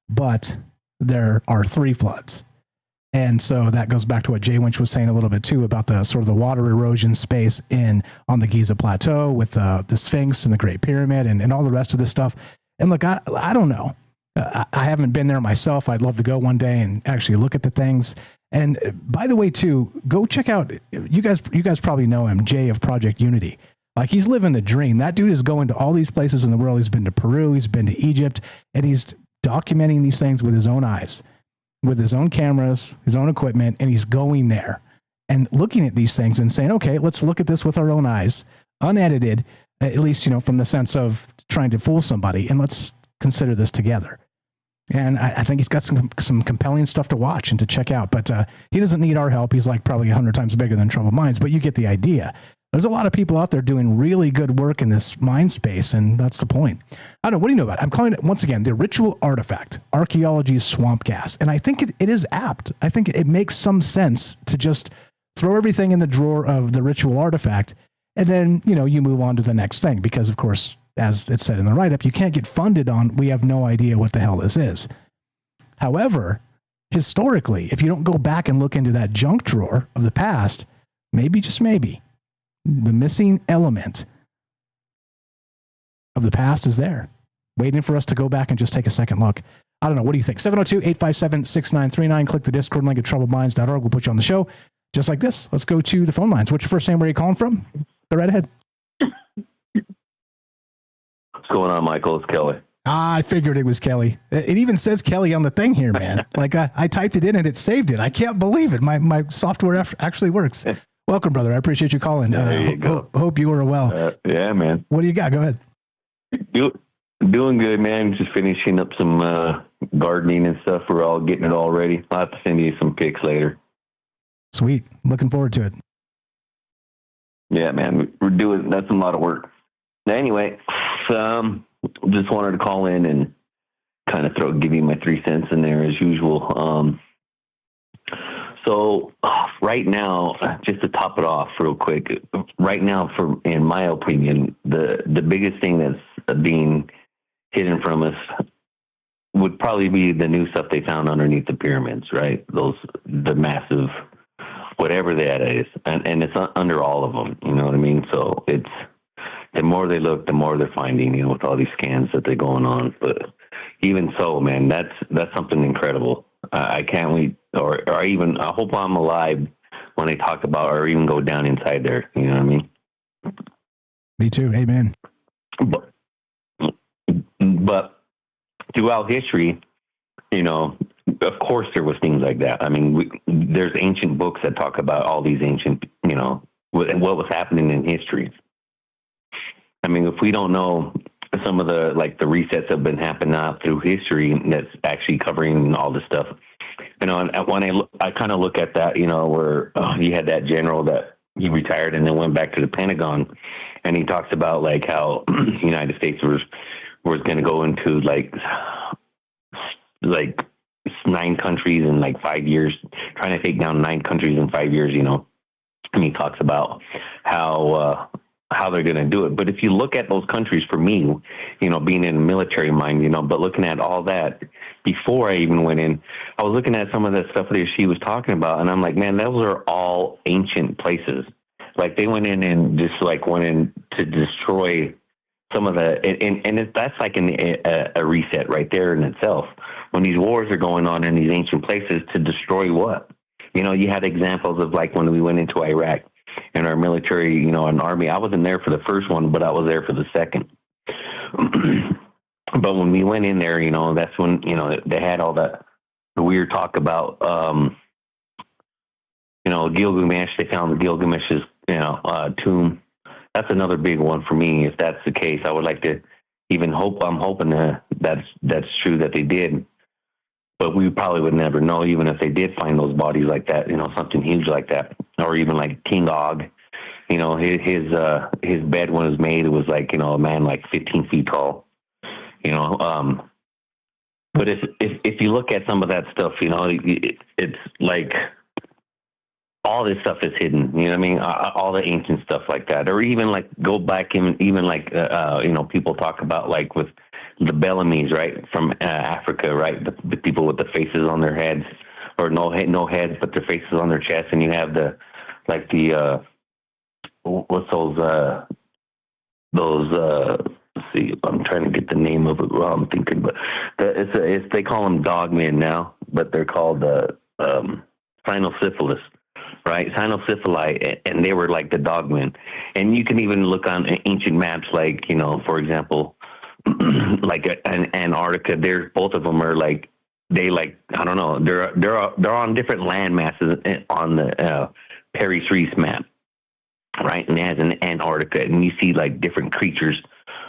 but there are 3 floods. And so that goes back to what Jay Winch was saying a little bit too about the sort of the water erosion space on the Giza Plateau with the Sphinx and the Great Pyramid and all the rest of this stuff. And look, I don't know. I haven't been there myself. I'd love to go one day and actually look at the things. And by the way, too, go check out, you guys probably know him, Jay of Project Unity. Like, he's living the dream. That dude is going to all these places in the world. He's been to Peru, he's been to Egypt, and he's documenting these things with his own eyes, with his own cameras, his own equipment, and he's going there and looking at these things and saying, okay, let's look at this with our own eyes, unedited, at least, from the sense of trying to fool somebody, and let's consider this together. And I think he's got some compelling stuff to watch and to check out. But he doesn't need our help. He's like probably 100 times bigger than Troubled Minds. But you get the idea. There's a lot of people out there doing really good work in this mind space, and that's the point. I don't know. What do you know about it? I'm calling it, once again, the ritual artifact, Archaeology's swamp gas. And I think it is apt. I think it makes some sense to just throw everything in the drawer of the ritual artifact, and then, you move on to the next thing. Because, of course, as it said in the write-up, you can't get funded on, we have no idea what the hell this is. However, historically, if you don't go back and look into that junk drawer of the past, maybe, just maybe, the missing element of the past is there, waiting for us to go back and just take a second look. I don't know. What do you think? 702-857-6939. Click the Discord link at troubledminds.org. We'll put you on the show just like this. Let's go to the phone lines. What's your first name? Where are you calling from? Go right ahead. What's going on, Michael? It's Kelly. I figured it was Kelly. It even says Kelly on the thing here, man. Like I typed it in and it saved it. I can't believe it. My software actually works. Welcome, brother. I appreciate you calling. Hope you are well. Yeah, man. What do you got? Go ahead. Doing good, man. Just finishing up some gardening and stuff. We're all getting it all ready. I'll have to send you some pics later. Sweet. Looking forward to it. Yeah, man, that's a lot of work. Anyway, just wanted to call in and kind of give you my 3 cents in there as usual. So right now, just to top it off real quick, right now, in my opinion, the biggest thing that's being hidden from us would probably be the new stuff they found underneath the pyramids, right? The massive, whatever that is. And it's under all of them, you know what I mean? So it's, the more they look, the more they're finding, you know, with all these scans that they're going on. But even so, man, that's something incredible. I can't wait, or I hope I'm alive when they talk about, or even go down inside there. You know what I mean? Me too. Amen. But throughout history, you know, of course there was things like that. I mean, there's ancient books that talk about all these ancient, you know, what was happening in history. I mean, if we don't know some of the, like, the resets have been happening out through history that's actually covering all this stuff, you know, and when I kind of look at that, you know, where you had that general that he retired and then went back to the Pentagon, and he talks about like how the United States was going to go into like 9 countries in like 5 years, trying to take down 9 countries in 5 years, you know, and he talks about how they're going to do it. But if you look at those countries, for me, you know, being in the military mind, you know, but looking at all that before I even went in, I was looking at some of that stuff that she was talking about, and I'm like, man, those are all ancient places. Like, they went in and just like went in to destroy some of the, and that's like a reset right there in itself. When these wars are going on in these ancient places to destroy what? You know, you had examples of like when we went into Iraq, and our military, you know, an army. I wasn't there for the first one, but I was there for the second. But when we went in there, you know, that's when, you know, they had all that weird talk about, you know, Gilgamesh. They found the Gilgamesh's, you know, tomb. That's another big one for me. If that's the case, I would like to even hope. I'm hoping that's true that they did. But we probably would never know, even if they did find those bodies like that, you know, something huge like that, or even like King Og, you know, his bed when it was made, it was like, you know, a man like 15 feet tall, you know. But if you look at some of that stuff, you know, it's like all this stuff is hidden. You know what I mean? All the ancient stuff like that, or even like go back and even like you know, people talk about like with the Bellamese, right, from Africa, right? The people with the faces on their heads, or no heads, but their faces on their chest, and you have the what's those? Let's see, I'm trying to get the name of it while I'm thinking, but they call them dogmen now, but they're called cynosyphilis, right? Cynosyphili, and they were like the dogmen, and you can even look on ancient maps, like, you know, for example, like Antarctica. There's both of them are like, they like, I don't know, they're on different land masses on the Perry Reese map, right? And it has an Antarctica, and you see like different creatures,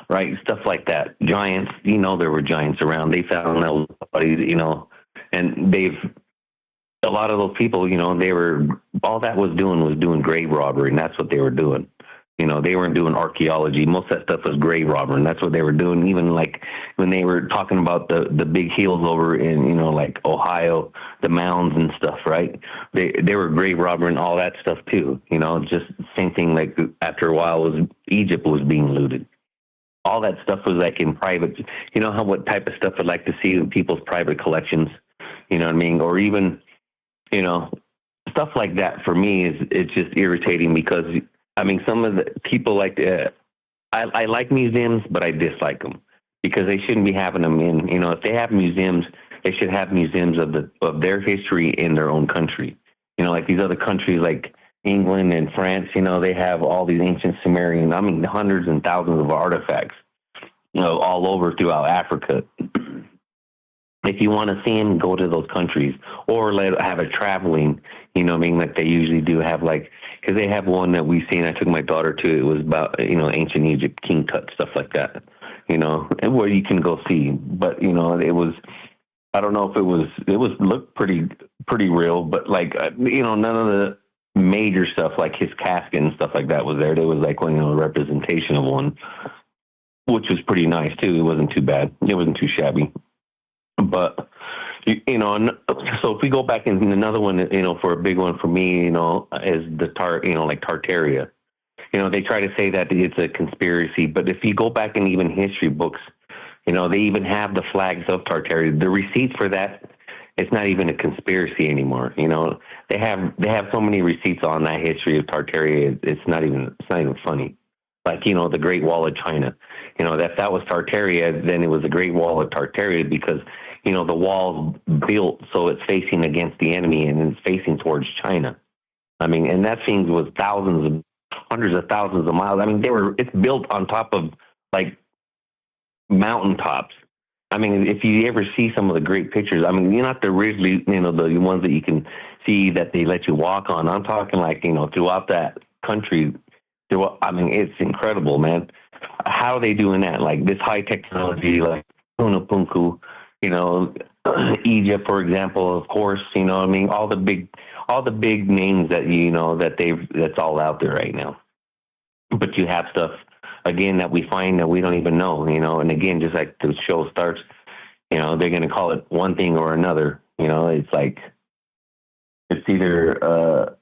right? Stuff like that. Giants, you know, there were giants around. They found those bodies, you know, and a lot of those people, you know, all that was doing grave robbery, and that's what they were doing. You know, they weren't doing archaeology. Most of that stuff was grave robbery, and that's what they were doing. Even like when they were talking about the big hills over in, you know, like Ohio, the mounds and stuff, right? They were grave robbing and all that stuff too. You know, just same thing. Like after a while, Egypt was being looted. All that stuff was like in private. You know what type of stuff I'd like to see in people's private collections. You know what I mean? Or even, you know, stuff like that. For me, it's just irritating because, I mean, some of the people like, I like museums, but I dislike them because they shouldn't be having them in, you know, if they have museums, they should have museums of their history in their own country. You know, like these other countries like England and France, you know, they have all these ancient Sumerian, I mean, hundreds and thousands of artifacts, you know, all over throughout Africa. If you want to see them, go to those countries, or have a traveling, you know what I mean? Like they usually do have, like, because they have one that we've seen. I took my daughter to. It was about, you know, ancient Egypt, King Tut, stuff like that, you know, where you can go see. But, you know, it was, I don't know if it looked pretty real, but like, you know, none of major stuff like his casket and stuff like that was there. There was like a representation of one, which was pretty nice too. It wasn't too bad. It wasn't too shabby. But so if we go back in another one, for a big one for me, is the like Tartaria. They try to say that it's a conspiracy, but if you go back in even history books, they even have the flags of Tartaria. The receipts for that, it's not even a conspiracy anymore. They have so many receipts on that history of Tartaria. It's not even funny. Like, the Great Wall of China, if that was Tartaria, then it was the Great Wall of Tartaria because, the wall's built so it's facing against the enemy and it's facing towards China. I mean, and that thing was hundreds of thousands of miles. I mean, it's built on top of like mountaintops. I mean, if you ever see some of the great pictures, I mean, you're not the originally, the ones that you can see that they let you walk on. I'm talking like, throughout that country. I mean, it's incredible, man. How are they doing that? Like this high technology, like Punapunku, Egypt, for example, of course, I mean, all the big names that that's all out there right now. But you have stuff again that we find that we don't even know, and again, just like the show starts, they're going to call it one thing or another. It's like, it's either,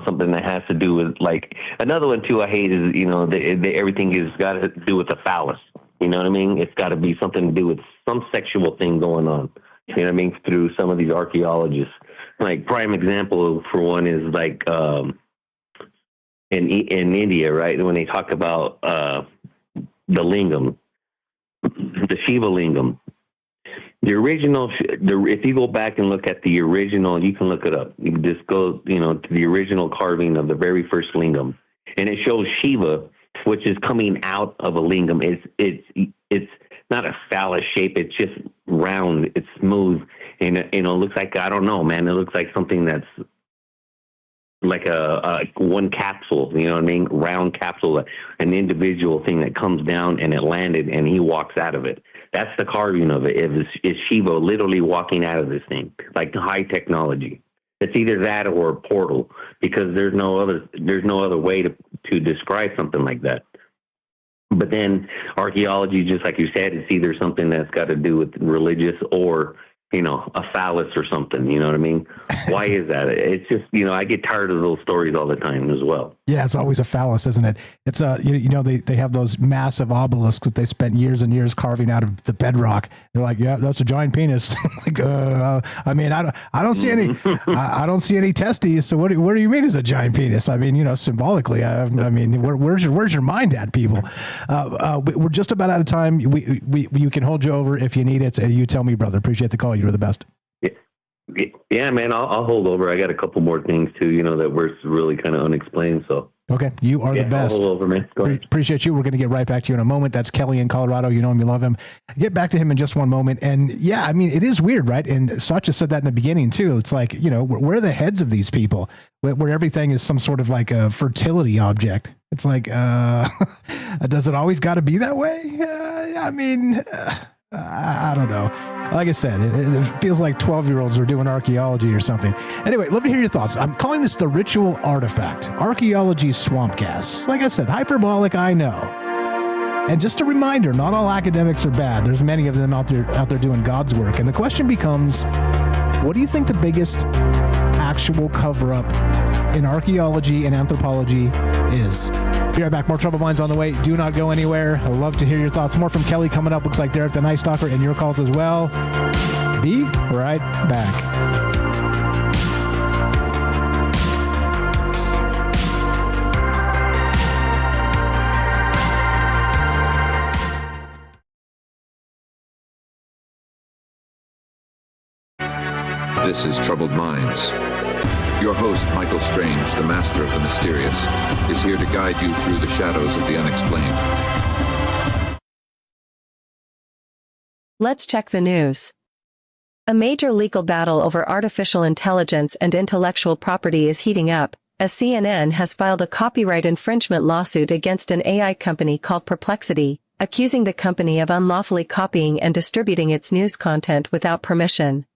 something that has to do with like another one too. I hate is, everything is got to do with the phallus. You know what I mean? It's got to be something to do with some sexual thing going on. You know what I mean? Through some of these archaeologists, like prime example for one is like, in India, right? When they talk about, the lingam, the Shiva lingam, the original, if you go back and look at the original, you can look it up. You can just go, to the original carving of the very first lingam, and it shows Shiva, which is coming out of a lingam. It's not a phallus shape. It's just round. It's smooth, and it looks like, I don't know, man. It looks like something that's like a one capsule. You know what I mean? Round capsule, an individual thing that comes down and it landed, and he walks out of it. That's the carving of it. It's Shiva literally walking out of this thing, like high technology. It's either that or a portal, because there's no other way to describe something like that. But then archaeology, just like you said, it's either something that's got to do with religious or, a phallus or something, you know what I mean? Why is that? It's just, I get tired of those stories all the time as well. Yeah, it's always a phallus, isn't it? It's they have those massive obelisks that they spent years and years carving out of the bedrock. They're like, yeah, that's a giant penis. Like, I mean, I don't see any, I don't see any testes. So what do you mean it's a giant penis? I mean, symbolically, I mean, where's your mind at, people? We're just about out of time. We can hold you over if you need it. You tell me, brother. Appreciate the call. You're the best. Yeah, man, I'll hold over. I got a couple more things too, that were really kind of unexplained. So okay, you are the best. I'll hold over, man. Appreciate you. We're going to get right back to you in a moment. That's Kelly in Colorado. You know him, you love him. Get back to him in just one moment. And yeah, I mean, it is weird, right? And Satya said that in the beginning too. It's like, where are the heads of these people? Where everything is some sort of like a fertility object. It's like, does it always got to be that way? I mean. I don't know. Like I said, it feels like 12-year-olds are doing archaeology or something. Anyway, love to hear your thoughts. I'm calling this the ritual artifact. Archaeology swamp gas. Like I said, hyperbolic, I know. And just a reminder, not all academics are bad. There's many of them out there doing God's work. And the question becomes, what do you think the biggest actual cover-up in archaeology and anthropology is? Be right back. More Troubled Minds on the way. Do not go anywhere. I'd love to hear your thoughts. More from Kelly coming up. Looks like Derek the Night Stalker, and your calls as well. Be right back. This is Troubled Minds. Your host, Michael Strange, the master of the mysterious, is here to guide you through the shadows of the unexplained. Let's check the news. A major legal battle over artificial intelligence and intellectual property is heating up, as CNN has filed a copyright infringement lawsuit against an AI company called Perplexity, accusing the company of unlawfully copying and distributing its news content without permission.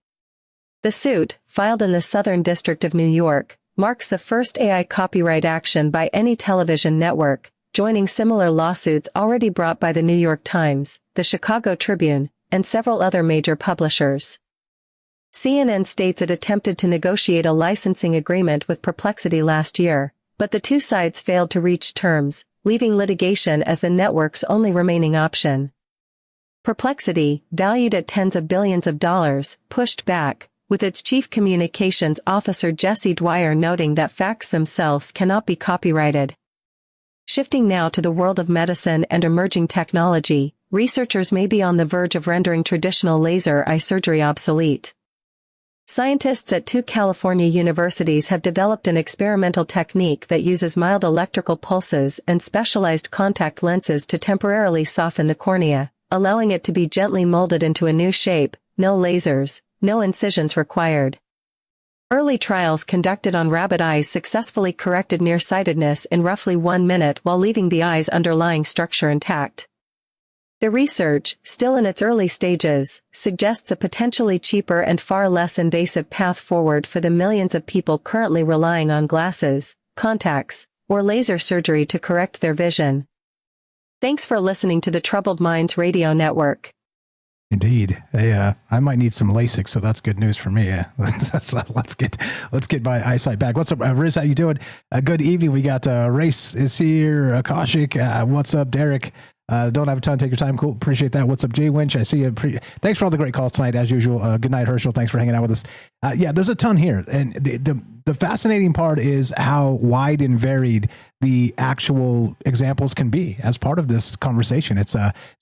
The suit, filed in the Southern District of New York, marks the first AI copyright action by any television network, joining similar lawsuits already brought by the New York Times, the Chicago Tribune, and several other major publishers. CNN states it attempted to negotiate a licensing agreement with Perplexity last year, but the two sides failed to reach terms, leaving litigation as the network's only remaining option. Perplexity, valued at tens of billions of dollars, pushed back, with its chief communications officer Jesse Dwyer noting that facts themselves cannot be copyrighted. Shifting now to the world of medicine and emerging technology, researchers may be on the verge of rendering traditional laser eye surgery obsolete. Scientists at 2 California universities have developed an experimental technique that uses mild electrical pulses and specialized contact lenses to temporarily soften the cornea, allowing it to be gently molded into a new shape. No lasers, no incisions required. Early trials conducted on rabbit eyes successfully corrected nearsightedness in roughly 1 minute while leaving the eye's underlying structure intact. The research, still in its early stages, suggests a potentially cheaper and far less invasive path forward for the millions of people currently relying on glasses, contacts, or laser surgery to correct their vision. Thanks for listening to the Troubled Minds Radio Network. Indeed. I might need some LASIK, so that's good news for me. Let's get my eyesight back. What's up, Riz? How you doing? Good evening. We got Race is here. Akashik. What's up, Derek? Don't have time. Take your time. Cool. Appreciate that. What's up, Jay Winch? I see you. Thanks for all the great calls tonight, as usual. Good night, Herschel. Thanks for hanging out with us. Yeah, there's a ton here. And the fascinating part is how wide and varied the actual examples can be as part of this conversation. It's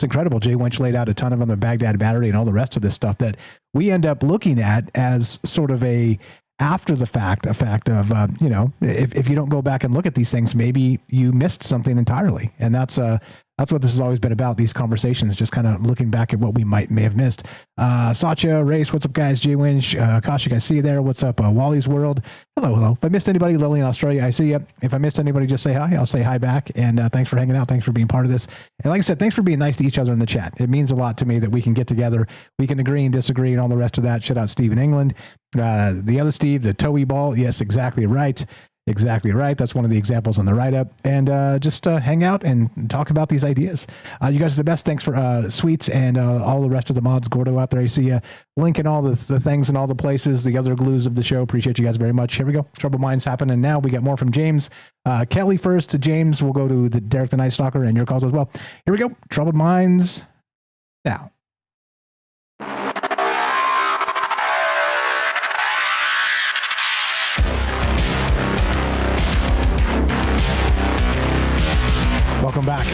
incredible. Jay Winch laid out a ton of them, the Baghdad battery and all the rest of this stuff that we end up looking at as sort of a after the fact, a fact of, if you don't go back and look at these things, maybe you missed something entirely. And that's what this has always been about, these conversations, just kind of looking back at what we may have missed. Satya, Race, what's up, guys? Jay Winch, Kashik, I see you there. What's up? Wally's World. Hello. If I missed anybody, Lily in Australia, I see you. If I missed anybody, just say hi. I'll say hi back. And thanks for hanging out. Thanks for being part of this. And like I said, thanks for being nice to each other in the chat. It means a lot to me that we can get together. We can agree and disagree and all the rest of that. Shout out Steve in England. The other Steve, the Toey Ball. Yes, exactly right. Exactly right. That's one of the examples on the write-up. And just hang out and talk about these ideas. You guys are the best. Thanks for Sweets and all the rest of the mods. Gordo out there, I see you. Linking all the things and all the places, the other glues of the show. Appreciate you guys very much. Here we go. Troubled Minds happening now. We got more from James. Kelly first to James. We'll go to the Derek the Night Stalker and your calls as well. Here we go. Troubled Minds now. Welcome back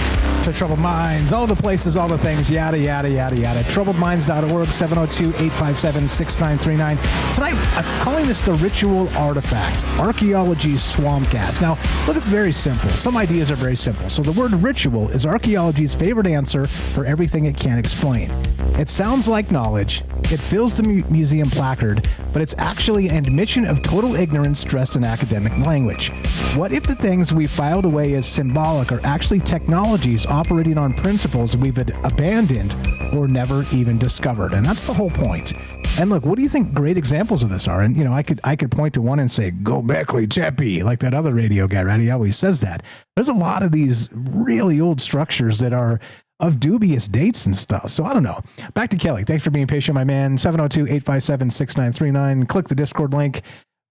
to Troubled Minds. All the places, all the things, yada, yada, yada, yada. Troubledminds.org, 702-857-6939. Tonight, I'm calling this the Ritual Artifact, Archaeology's Swampcast. Now, look, it's very simple. Some ideas are very simple. So the word ritual is archaeology's favorite answer for everything it can't explain. It sounds like knowledge. It fills the museum placard, but it's actually an admission of total ignorance dressed in academic language. What if the things we filed away as symbolic are actually technologies operating on principles we've abandoned or never even discovered? And that's the whole point. And look, what do you think great examples of this are? And, I could point to one and say, Gobekli Tepe, like that other radio guy, right? He always says that. There's a lot of these really old structures that are of dubious dates and stuff. So I don't know. Back to Kelly. Thanks for being patient, my man. 702-857-6939. Click the Discord link.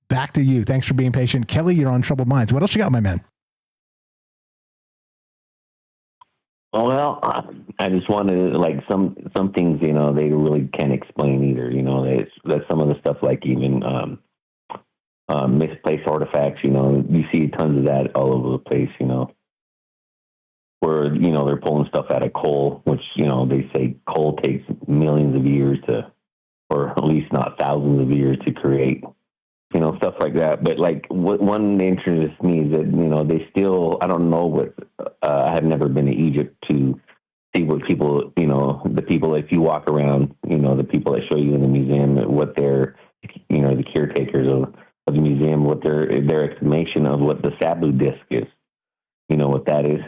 Back to you. Thanks for being patient. Kelly, you're on Troubled Minds. What else you got, my man? Well, I just wanted like some things, they really can't explain either. That's some of the stuff like even misplaced artifacts. You see tons of that all over the place. Where they're pulling stuff out of coal, which they say coal takes millions of years to, or at least not thousands of years to create. Stuff like that. But like one that interests me is that, they still, I don't know what, I have never been to Egypt to see what people, the people, if you walk around, the people that show you in the museum, what they're, the caretakers of the museum, what their explanation of what the Sabu disc is, what that is.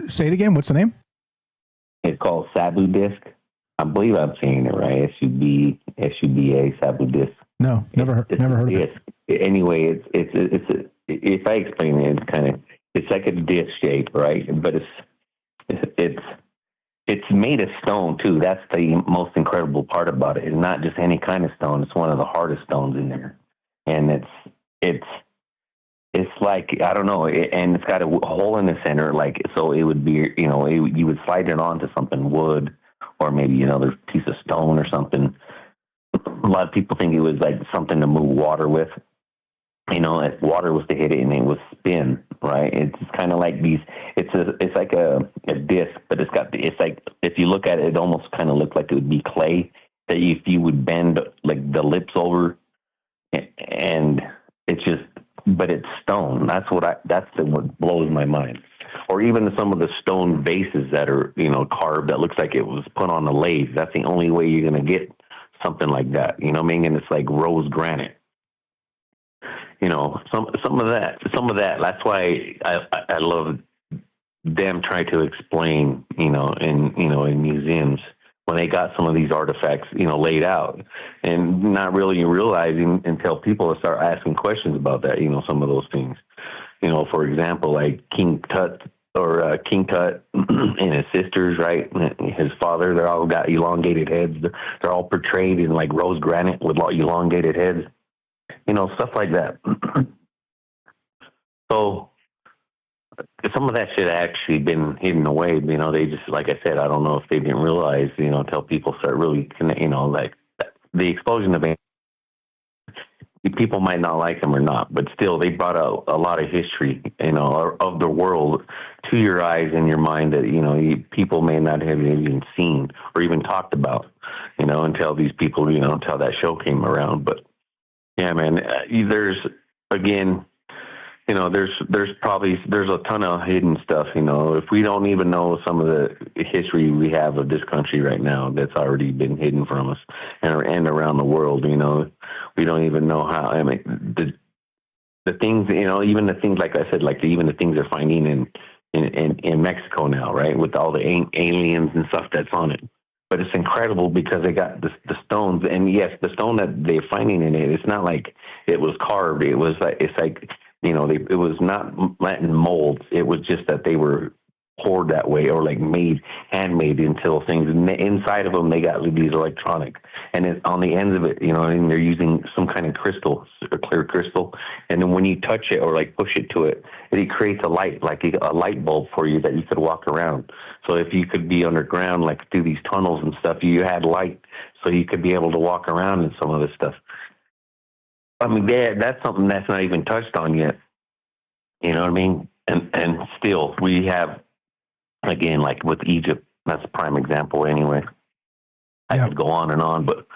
Say it again. What's the name? It's called Sabu disc. I believe I'm saying it right. SUBA Sabudis. No, never heard of it. Anyway, it's if I explain it, it's like a disc shape, right? But it's made of stone too. That's the most incredible part about it. It's not just any kind of stone. It's one of the hardest stones in there, and it's like, I don't know, and it's got a hole in the center, like, so it would be, you would slide it onto something, wood, or maybe another piece of stone or something. A lot of people think it was like something to move water with. If water was to hit it and it would spin, right? It's kind of like these. It's like a disc, but it's like, if you look at it, it almost kind of looks like it would be clay that if you would bend like the lips over, and it's just, but it's stone. That's what blows my mind. Or even some of the stone bases that are carved that looks like it was put on a lathe. That's the only way you're gonna get something like that. You know what I mean? And it's like rose granite. Some of that. That's why I love them trying to explain, in museums when they got some of these artifacts, laid out, and not really realizing until people start asking questions about that. Some of those things. For example, like King Tut and his sisters, right? His father, they're all got elongated heads. They're all portrayed in like rose granite with elongated heads. Stuff like that. So some of that should have actually been hidden away. They just, like I said, I don't know if they didn't realize, until people start really, like the explosion of people might not like them or not, but still they brought out a lot of history, of the world to your eyes and your mind that, people may not have even seen or even talked about, until these people, until that show came around. But yeah, man, there's a ton of hidden stuff, if we don't even know some of the history we have of this country right now, that's already been hidden from us and around the world, we don't even know how, the things, even the things, like I said, even the things they're finding in Mexico now, right? With all the aliens and stuff that's on it. But it's incredible because they got the stones, and yes, the stone that they're finding in it, it's not like it was carved. It was like, it was not Latin molds. It was just that they were poured that way or like handmade until things. And inside of them, they got these electronic, and it's on the ends of it, and they're using some kind of crystal, a clear crystal. And then when you touch it or like push it to it, it creates a light, like a light bulb for you that you could walk around. So if you could be underground, like through these tunnels and stuff, you had light, so you could be able to walk around in some of this stuff. I mean, that's something that's not even touched on yet. You know what I mean? And still, we have, again, like with Egypt, that's a prime example anyway. I could go on and on, but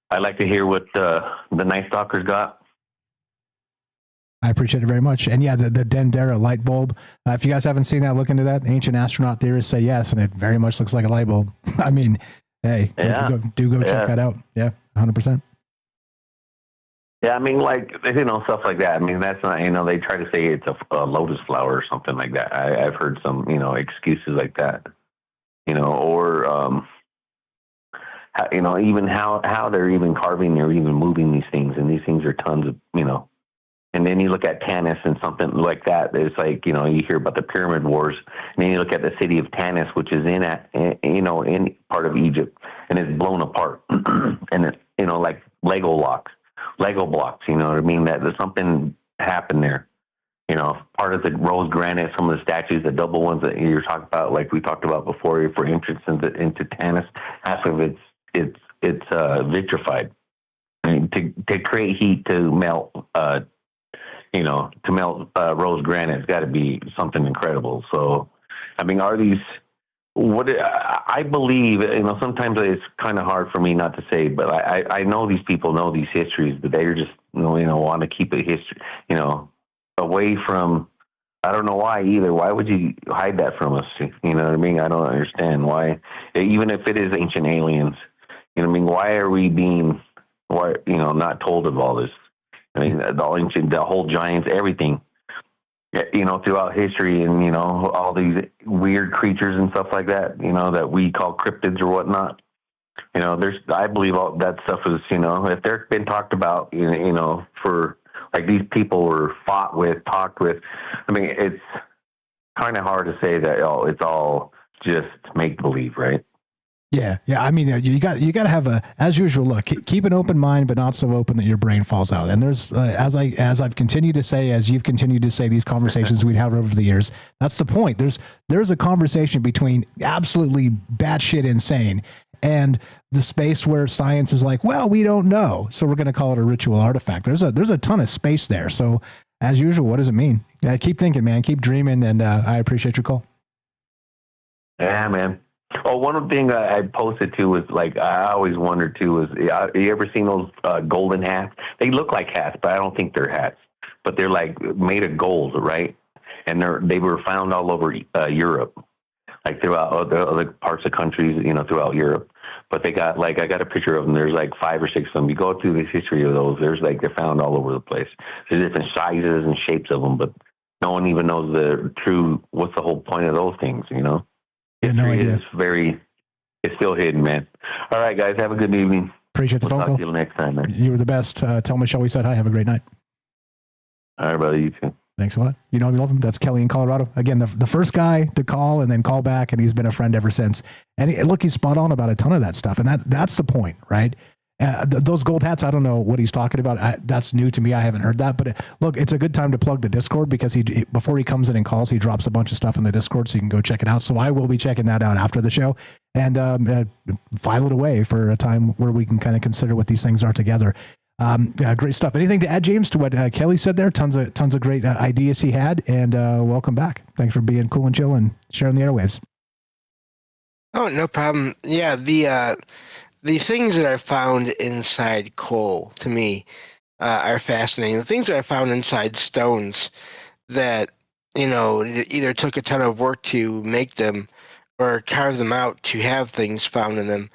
I'd like to hear what the Night Stalkers got. I appreciate it very much. And yeah, the Dendera light bulb. If you guys haven't seen that, look into that. Ancient astronaut theorists say yes, and it very much looks like a light bulb. I mean, hey, do go check that out. Yeah, 100%. Yeah, I mean, like, stuff like that. I mean, that's not, they try to say it's a lotus flower or something like that. I've heard some, excuses like that, or, even how they're even carving, they're even moving these things, and these things are tons of, and then you look at Tanis and something like that. It's like, you hear about the Pyramid Wars, and then you look at the city of Tanis, which is in part of Egypt, and it's blown apart, and it's, like Lego blocks, you know what I mean? That there's something happened there. Part of the rose granite, some of the statues, the double ones that you're talking about, like we talked about before, for entrance into Tanis, half of it's vitrified. I mean, to create heat to melt, rose granite, it's got to be something incredible. So, I mean, are these? What I believe, sometimes it's kind of hard for me not to say, but I know these people know these histories, but they're just, want to keep a history, away from, I don't know why either. Why would you hide that from us? You know what I mean? I don't understand why, even if it is ancient aliens, why are we being, not told of all this? I mean, the whole giants, everything. Throughout history, and all these weird creatures and stuff like that, that we call cryptids or whatnot. I believe all that stuff is, if they're been talked about, for like these people were fought with, talked with. I mean, it's kind of hard to say that, it's all just make believe, right? Yeah. I mean, you got to have as usual, look, keep an open mind, but not so open that your brain falls out. And there's, as I've continued to say, as you've continued to say, these conversations we'd have over the years, that's the point. There's a conversation between absolutely batshit insane and the space where science is like, well, we don't know, so we're going to call it a ritual artifact. There's a ton of space there. So as usual, what does it mean? Keep thinking, man, keep dreaming. And I appreciate your call. Yeah, man. Oh, one thing I posted too was like, I always wondered too was, you ever seen those golden hats? They look like hats, but I don't think they're hats. But they're like made of gold, right? And they were found all over Europe, like throughout other parts of countries, throughout Europe. But they got I got a picture of them. There's like 5 or 6 of them. You go through the history of those. They're found all over the place. There's different sizes and shapes of them, but no one even knows what's the whole point of those things, Yeah, no idea. It's still hidden, man. All right, guys, have a good evening. Appreciate the phone call. See you next time, man. You were the best. Tell Michelle we said hi. Have a great night. All right, brother. You too. Thanks a lot. You know, we love him. That's Kelly in Colorado. Again, the first guy to call and then call back, and he's been a friend ever since. And look, he's spot on about a ton of that stuff. And that's the point, right? Those gold hats, I don't know what he's talking about. That's new to me. I haven't heard that. But look, it's a good time to plug the Discord because before he comes in and calls, he drops a bunch of stuff in the Discord, so you can go check it out. So I will be checking that out after the show and file it away for a time where we can kind of consider what these things are together. Great stuff. Anything to add, James, to what Kelly said there? Tons of great ideas he had, and welcome back. Thanks for being cool and chill and sharing the airwaves. Oh, no problem. Yeah, the things that are found inside coal, to me, are fascinating. The things that are found inside stones that, either took a ton of work to make them or carve them out to have things found in them.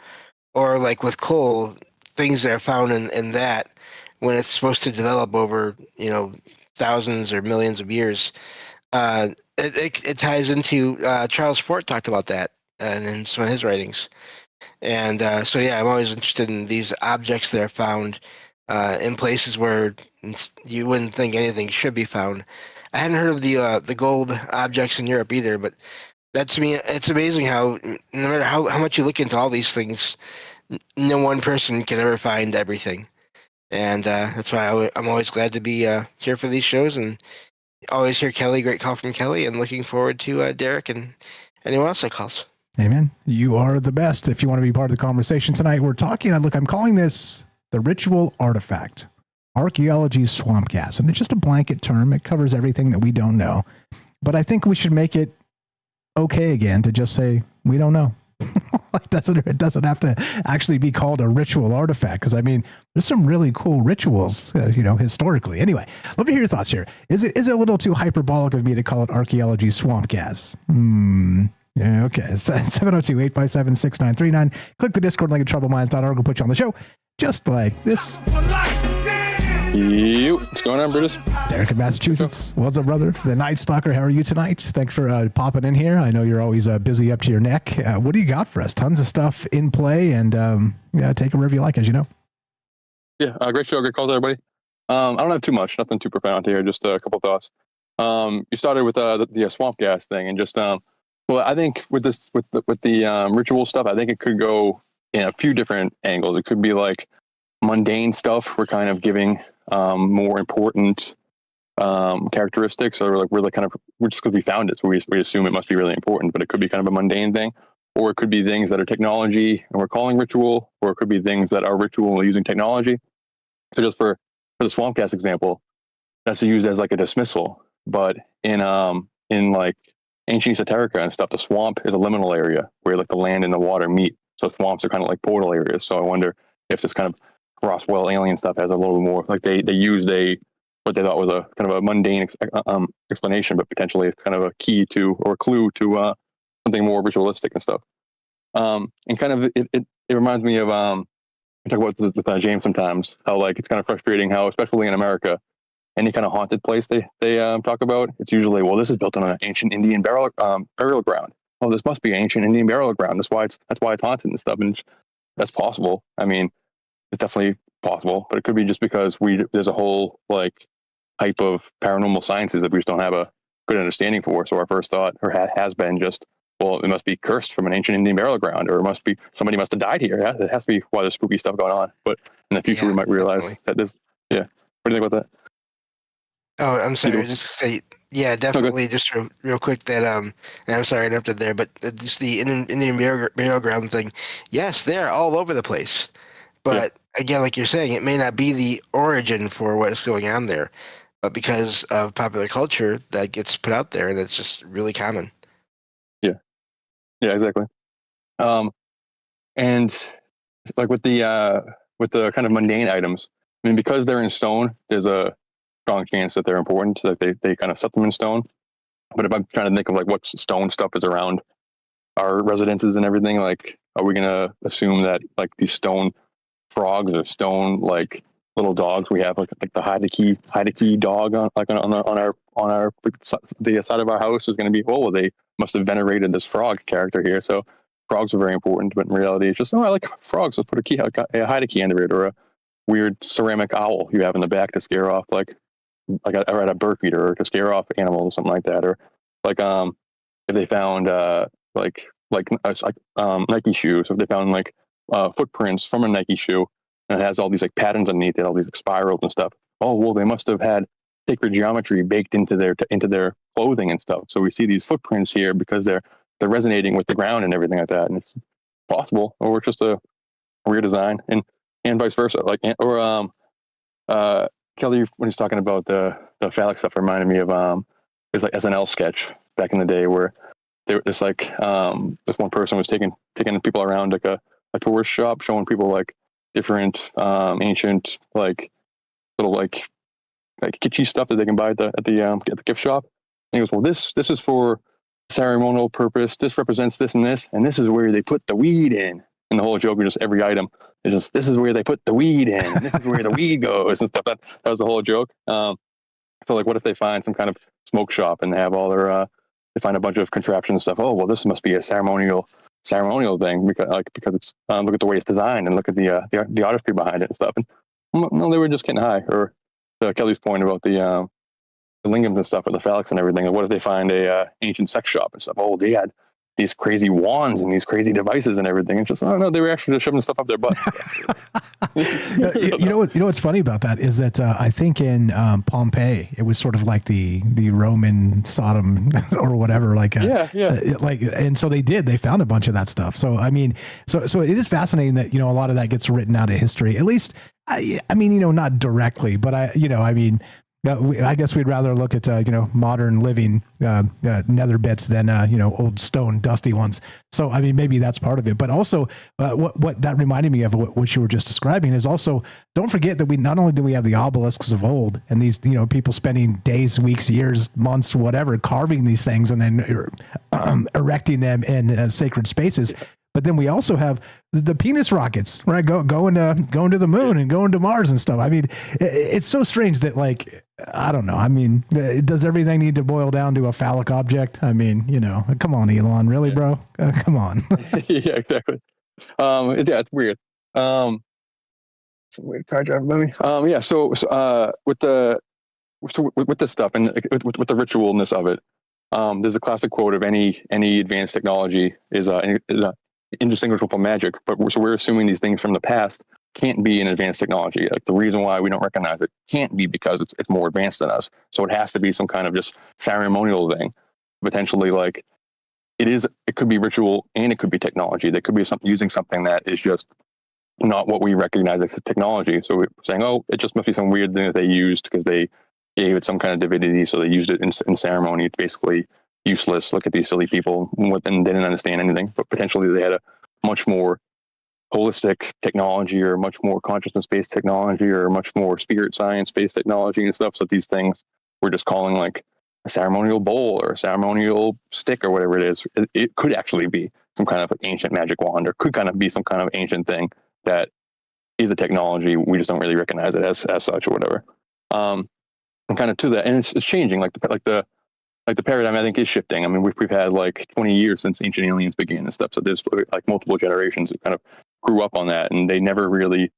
Or like with coal, things that are found in that when it's supposed to develop over, thousands or millions of years. It ties into, Charles Fort talked about that in some of his writings. And so, yeah, I'm always interested in these objects that are found in places where you wouldn't think anything should be found. I hadn't heard of the gold objects in Europe either, but that to me, it's amazing how no matter how much you look into all these things, no one person can ever find everything. And that's why I'm always glad to be here for these shows and always hear Kelly. Great call from Kelly, and looking forward to Derek and anyone else that calls. Amen. You are the best. If you want to be part of the conversation tonight, we're talking. Look, I'm calling this the ritual artifact, Archaeology swamp gas. And it's just a blanket term. It covers everything that we don't know. But I think we should make it okay again to just say, we don't know. It doesn't have to actually be called a ritual artifact. Because, there's some really cool rituals, historically. Anyway, love to hear your thoughts here. Is it a little too hyperbolic of me to call it Archaeology swamp gas? Yeah, okay. 702-857-6939. Click the Discord link at troubleminds.org. We'll put you on the show just like this. What's going on, Brutus? Derek in Massachusetts. What's up, brother? The Night Stalker. How are you tonight? Thanks for popping in here. I know you're always busy up to your neck. What do you got for us? Tons of stuff in play, and take it wherever you like, as you know. Yeah, great show. Great calls, everybody. I don't have too much. Nothing too profound here. Just a couple thoughts. You started with the swamp gas thing, and just well, I think with the ritual stuff, I think it could go in a few different angles. It could be like mundane stuff. We're kind of giving more important characteristics, or like we're just because we found it, so we assume it must be really important. But it could be kind of a mundane thing, or it could be things that are technology and we're calling ritual, or it could be things that are ritual using technology. So just for the swamp gas example, that's used as like a dismissal, but in like ancient esoterica and stuff, the swamp is a liminal area where like the land and the water meet. So swamps are kind of like portal areas. So I wonder if this kind of Roswell alien stuff has a little more, like they used what they thought was a kind of a mundane explanation, but potentially it's kind of a key to, or a clue to something more ritualistic and stuff. And kind of it reminds me of I talk about with James sometimes, how like it's kind of frustrating how, especially in America, any kind of haunted place they talk about, it's usually, well, this is built on an ancient Indian burial ground. Well, this must be ancient Indian burial ground. That's why it's haunted and stuff. And that's possible. I mean, it's definitely possible, but it could be just because there's a whole like type of paranormal sciences that we just don't have a good understanding for. So our first thought has been just, well, it must be cursed from an ancient Indian burial ground, or it must be somebody must have died here. It has to be why there's spooky stuff going on. But in the future, we might realize that there's, What do you think about that? Oh, I'm sorry. Just to say, yeah, definitely. Just real quick that and I'm sorry I interrupted there, but just the Indian burial ground thing. Yes, they're all over the place. But again, like you're saying, it may not be the origin for what's going on there, but because of popular culture, that gets put out there, and it's just really common. Yeah, exactly. And like with the kind of mundane items, I mean, because they're in stone, there's a strong chance that they're important, that they kind of set them in stone. But if I'm trying to think of like what stone stuff is around our residences and everything, like, are we gonna assume that like these stone frogs or stone like little dogs we have, like the Heideke dog on the side of our house is going to be, well, they must have venerated this frog character here, so frogs are very important. But in reality, it's just, I like frogs, let's put a Heideke under it, or a weird ceramic owl you have in the back to scare off like a bird feeder, or to scare off animals or something like that. Or like if they found Nike shoes, if they found like footprints from a Nike shoe, and it has all these like patterns underneath it, all these like spirals and stuff. Oh, well, they must have had sacred geometry baked into their clothing and stuff. So we see these footprints here because they're resonating with the ground and everything like that. And it's possible, or it's just a weird design, and vice versa. Like, or Kelly, when he's talking about the phallic stuff, reminded me of his like SNL sketch back in the day where this one person was taking people around like a tourist shop, showing people like different ancient like little like kitschy stuff that they can buy at the gift shop. And he goes, well, this is for ceremonial purpose. This represents this, and this is where they put the weed in. And the whole joke is just every item is just, this is where they put the weed in, and this is where the weed goes and stuff. That was the whole joke. So like, what if they find some kind of smoke shop and they have all their they find a bunch of contraptions and stuff. Oh, well, this must be a ceremonial thing because it's look at the way it's designed and look at the artistry behind it and stuff. And no, they were just getting high. Or Kelly's point about the lingams and stuff, or the phallics and everything. What if they find a ancient sex shop and stuff? Oh, they had these crazy wands and these crazy devices and everything. It's just, oh no, they were actually just shoving stuff up their butt. you know what's funny about that is that I think in Pompeii it was sort of like the Roman Sodom or whatever, like and so they found a bunch of that stuff. So I mean, so it is fascinating that a lot of that gets written out of history. At least I mean not directly, but I guess we'd rather look at modern living nether bits than old stone dusty ones. So I mean, maybe that's part of it. But also, what that reminded me of what you were just describing is also, don't forget that we not only do we have the obelisks of old and these people spending days, weeks, years, months, whatever, carving these things and then erecting them in sacred spaces. But then we also have the penis rockets, right? Going to the moon and going to Mars and stuff. I mean, it's so strange that, like, I don't know. I mean, does everything need to boil down to a phallic object? I mean, come on, Elon, really, bro? Come on. Yeah, exactly. It's weird. Some weird car driver movie. Yeah. So with this stuff and with the ritualness of it, there's a classic quote of any advanced technology is indistinguishable from magic, but we're assuming these things from the past can't be an advanced technology. Like, the reason why we don't recognize it can't be because it's more advanced than us. So it has to be some kind of just ceremonial thing. Potentially, like, it could be ritual and it could be technology. There could be using something that is just not what we recognize as technology. So we're saying, oh, it just must be some weird thing that they used because they gave it some kind of divinity, so they used it in ceremony. It's basically useless. Look at these silly people, and they didn't understand anything. But potentially they had a much more holistic technology, or much more consciousness-based technology, or much more spirit science-based technology and stuff. So these things we're just calling like a ceremonial bowl or a ceremonial stick or whatever it is. It could actually be some kind of ancient magic wand, or could kind of be some kind of ancient thing that is a technology. We just don't really recognize it as such or whatever. And kind of to that, and it's changing. Like the paradigm, I think, is shifting. I mean, we've had like 20 years since Ancient Aliens began and stuff. So there's like multiple generations of kind of grew up on that, and they never really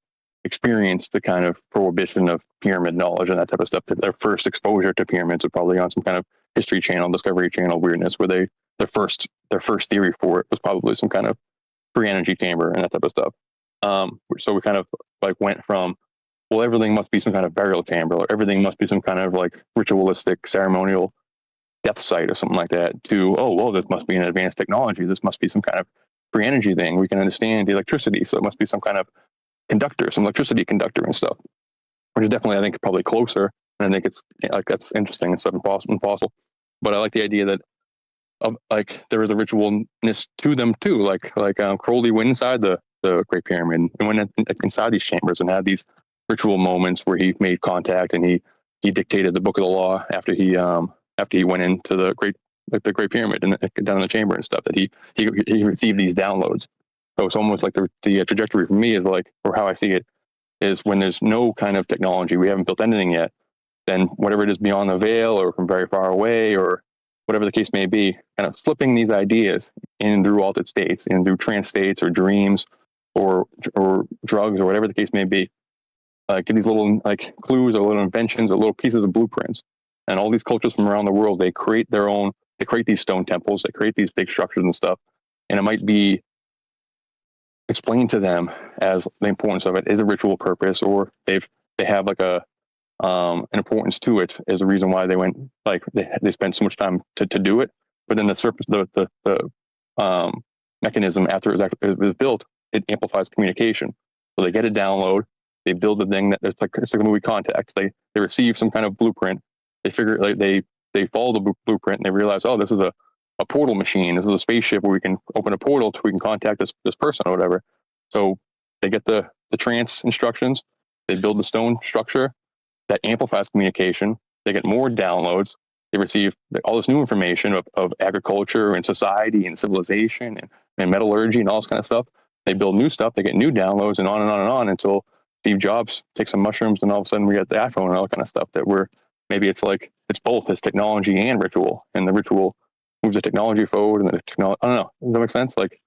experienced the kind of prohibition of pyramid knowledge and that type of stuff. Their first exposure to pyramids was probably on some kind of History Channel, Discovery Channel weirdness, where their first theory for it was probably some kind of free energy chamber and that type of stuff. So we kind of like went from, well, everything must be some kind of burial chamber, or everything must be some kind of like ritualistic ceremonial death site or something like that, to, oh, well, this must be an advanced technology. This must be some kind of free energy thing. We can understand the electricity, so it must be some kind of conductor, some electricity conductor and stuff, which is definitely, I think, probably closer. And I think it's like, that's interesting and stuff, impossible. But I like the idea that like there is a ritualness to them too. Like Crowley went inside the Great Pyramid and went inside these chambers and had these ritual moments where he made contact, and he dictated the Book of the Law after he went into the Great Pyramid and down in the chamber and stuff, that he received these downloads. So it's almost like the trajectory for me is like, or how I see it, is when there's no kind of technology, we haven't built anything yet, then whatever it is beyond the veil or from very far away or whatever the case may be, kind of flipping these ideas in through altered states, in through trance states or dreams or drugs or whatever the case may be. Get these little like clues or little inventions or little pieces of blueprints. And all these cultures from around the world, they create these stone temples, they create these big structures and stuff. And it might be explained to them as the importance of it is a ritual purpose, or they have like an importance to it as a reason why they went, like they spent so much time to do it. But then the mechanism after it was built, it amplifies communication. So they get a download, they build the thing it's like a movie Contact. They receive some kind of blueprint. They figure, like they follow the blueprint and they realize, oh, this is a portal machine. This is a spaceship where we can open a portal so we can contact this person or whatever. So they get the trance instructions. They build the stone structure that amplifies communication. They get more downloads. They receive all this new information of agriculture and society and civilization and metallurgy and all this kind of stuff. They build new stuff. They get new downloads and on and on and on until Steve Jobs takes some mushrooms and all of a sudden we get the iPhone and all that kind of stuff maybe it's like, it's both, it's technology and ritual, and the ritual moves the technology forward and the technology, I don't know. Does that make sense? Like,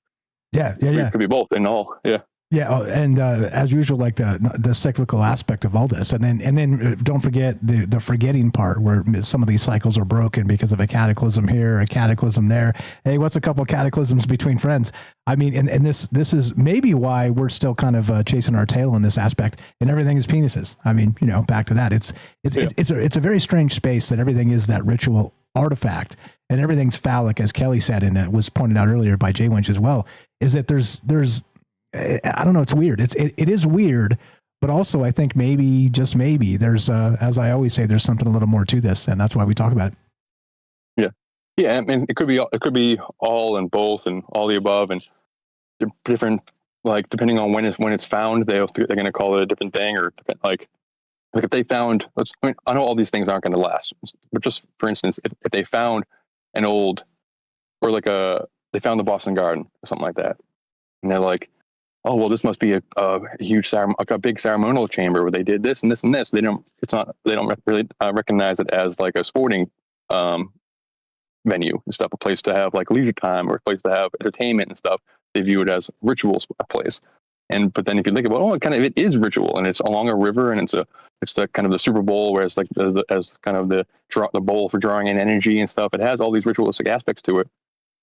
yeah. It could be both and all. Yeah. Yeah, and as usual, like the cyclical aspect of all this, and then don't forget the forgetting part, where some of these cycles are broken because of a cataclysm here, a cataclysm there. Hey, what's a couple of cataclysms between friends? I mean, and this is maybe why we're still kind of chasing our tail in this aspect, and everything is penises. I mean, back to that. It's a very strange space that everything is that ritual artifact, and everything's phallic, as Kelly said, and it was pointed out earlier by Jay Winch as well. Is that there's I don't know. It's weird. It is weird, but also I think maybe, just maybe, there's as I always say, there's something a little more to this, and that's why we talk about it. Yeah. I mean, it could be all and both and all the above, and different, like depending on when it's found, they're going to call it a different thing, or like if they found. I know all these things aren't going to last, but just for instance, if they found an old, or like they found the Boston Garden or something like that, and they're like, oh, well, this must be a huge a big ceremonial chamber where they did this and this and this. They don't really recognize it as like a sporting venue and stuff, a place to have like leisure time or a place to have entertainment and stuff. They view it as ritual place. But then if you think about, it is ritual, and it's along a river, and it's the kind of the Super Bowl, where it's like as kind of the bowl for drawing in energy and stuff. It has all these ritualistic aspects to it.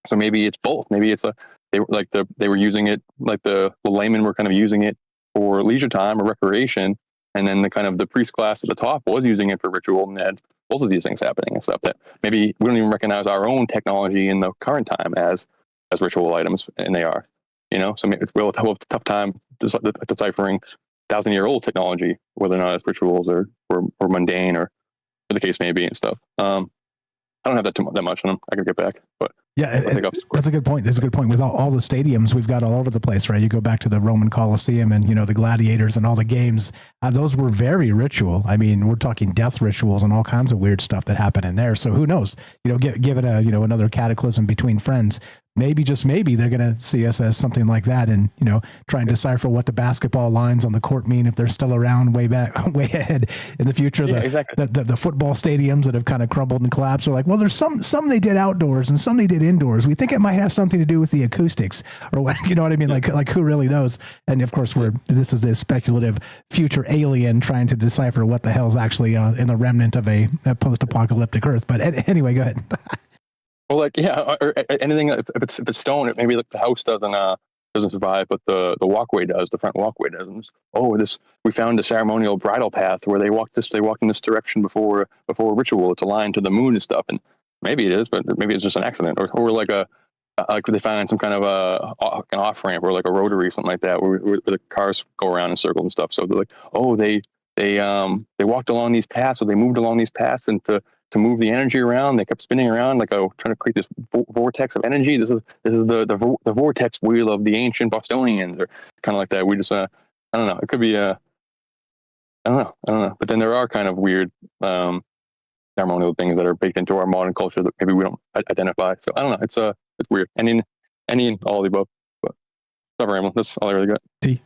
So maybe it's both. Maybe it's they were using it, like the laymen were kind of using it for leisure time or recreation, and then the priest class at the top was using it for ritual, and had both of these things happening and stuff that maybe we don't even recognize our own technology in the current time as ritual items, and they are, So maybe we'll have a tough time deciphering 1,000-year-old technology, whether or not it's rituals or mundane or the case may be and stuff. I don't have that much on them. I could get back, but yeah, that's a good point. That's a good point. With all the stadiums we've got all over the place, right? You go back to the Roman Colosseum and the gladiators and all the games. Those were very ritual. I mean, we're talking death rituals and all kinds of weird stuff that happen in there. So who knows? Given another cataclysm between friends, maybe, just maybe, they're going to see us as something like that, and try and decipher what the basketball lines on the court mean if they're still around way ahead in the future. Exactly. The football stadiums that have kind of crumbled and collapsed are like, well, there's some they did outdoors and some they did indoors. We think it might have something to do with the acoustics or what, you know what I mean? Like who really knows? And of course this is this speculative future alien trying to decipher what the hell's actually in the remnant of a post-apocalyptic Earth. But anyway, go ahead. Well, like, yeah, or anything, if it's stone, it maybe like the house doesn't survive, but the walkway does, the front walkway doesn't. We found a ceremonial bridal path where they walked in this direction before a ritual. It's aligned to the moon and stuff, and maybe it is, but maybe it's just an accident, or like like they found some kind of an off ramp or like a rotary, something like that, where the cars go around in circles and stuff. So they're like, they walked along these paths, or they moved along these paths, and to move the energy around, they kept spinning around, like trying to create this vortex of energy. This is the vortex wheel of the ancient Bostonians, or kind of like that. We just I don't know. It could be I don't know. But then there are kind of weird ceremonial things that are baked into our modern culture that maybe we don't identify. So I don't know. It's weird. Any and all of the above. But stop rambling. That's all I really got.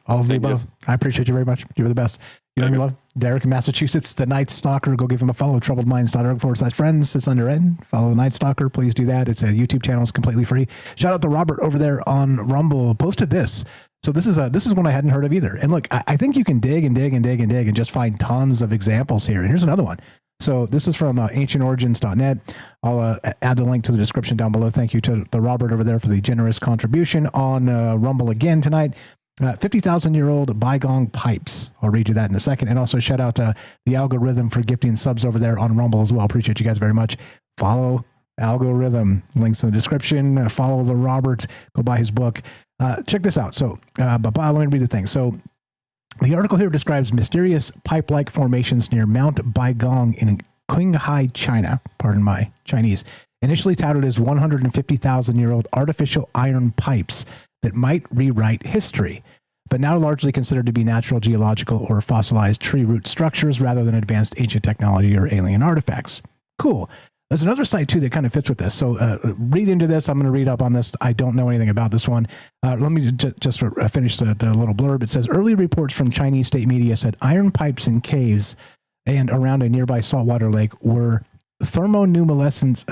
All of the above. I appreciate you very much. You were the best. You know me, love. Derek in Massachusetts, the Night Stalker. Go give him a follow. TroubledMinds.org/friends. It's under N. Follow the Night Stalker. Please do that. It's a YouTube channel. It's completely free. Shout out to Robert over there on Rumble. Posted this. So this is one I hadn't heard of either. And look, I think you can dig and just find tons of examples here. And here's another one. So this is from ancientorigins.net. I'll add the link to the description down below. Thank you to the Robert over there for the generous contribution on Rumble again tonight. 50,000-year-old bygone pipes. I'll read you that in a second. And also shout out to the Algorithm for gifting subs over there on Rumble as well. Appreciate you guys very much. Follow Algorithm. Links in the description. Follow the Robert. Go buy his book. Check this out. So, but let me read the thing. So the article here describes mysterious pipe-like formations near Mount Baigong in Qinghai, China. Pardon my Chinese. Initially touted as 150,000-year-old artificial iron pipes that might rewrite history, but now largely considered to be natural geological or fossilized tree root structures rather than advanced ancient technology or alien artifacts. Cool. There's another site too that kind of fits with this. So read into this. I'm going to read up on this. I don't know anything about this one. Let me just finish the little blurb. It says early reports from Chinese state media said iron pipes in caves and around a nearby saltwater lake were thermoluminescence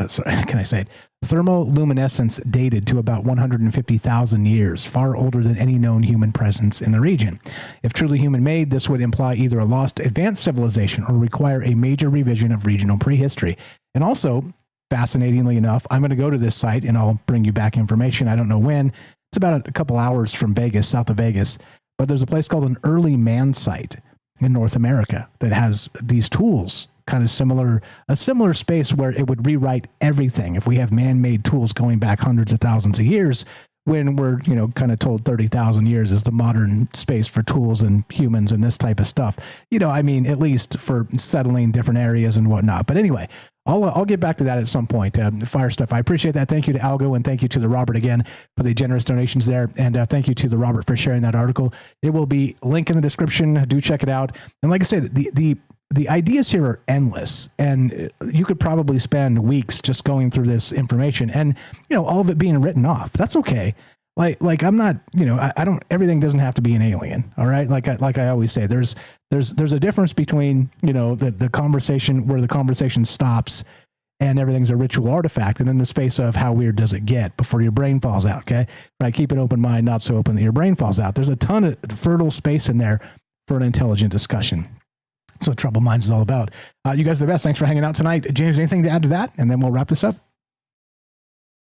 dated to about 150,000 years, far older than any known human presence in the region. If truly human-made, this would imply either a lost advanced civilization or require a major revision of regional prehistory. And also, fascinatingly enough, I'm going to go to this site and I'll bring you back information. I don't know when. It's about a couple hours from Vegas, south of Vegas, but there's a place called an early man site in North America that has these tools, kind of a similar space where it would rewrite everything. If we have man-made tools going back hundreds of thousands of years, when we're, kind of told 30,000 years is the modern space for tools and humans and this type of stuff, at least for settling different areas and whatnot. But anyway, I'll get back to that at some point. Fire stuff. I appreciate that. Thank you to Algo and thank you to the Robert again for the generous donations there. And thank you to the Robert for sharing that article. It will be linked in the description. Do check it out. And like I said, the ideas here are endless, and you could probably spend weeks just going through this information and, all of it being written off. That's okay. Like I'm not, I don't, everything doesn't have to be an alien. All right. Like I always say, there's a difference between, the conversation where the conversation stops and everything's a ritual artifact. And then the space of how weird does it get before your brain falls out. Okay. Right. Keep an open mind, not so open that your brain falls out. There's a ton of fertile space in there for an intelligent discussion. That's what Troubled Minds is all about. You guys are the best. Thanks for hanging out tonight. James, anything to add to that? And then we'll wrap this up.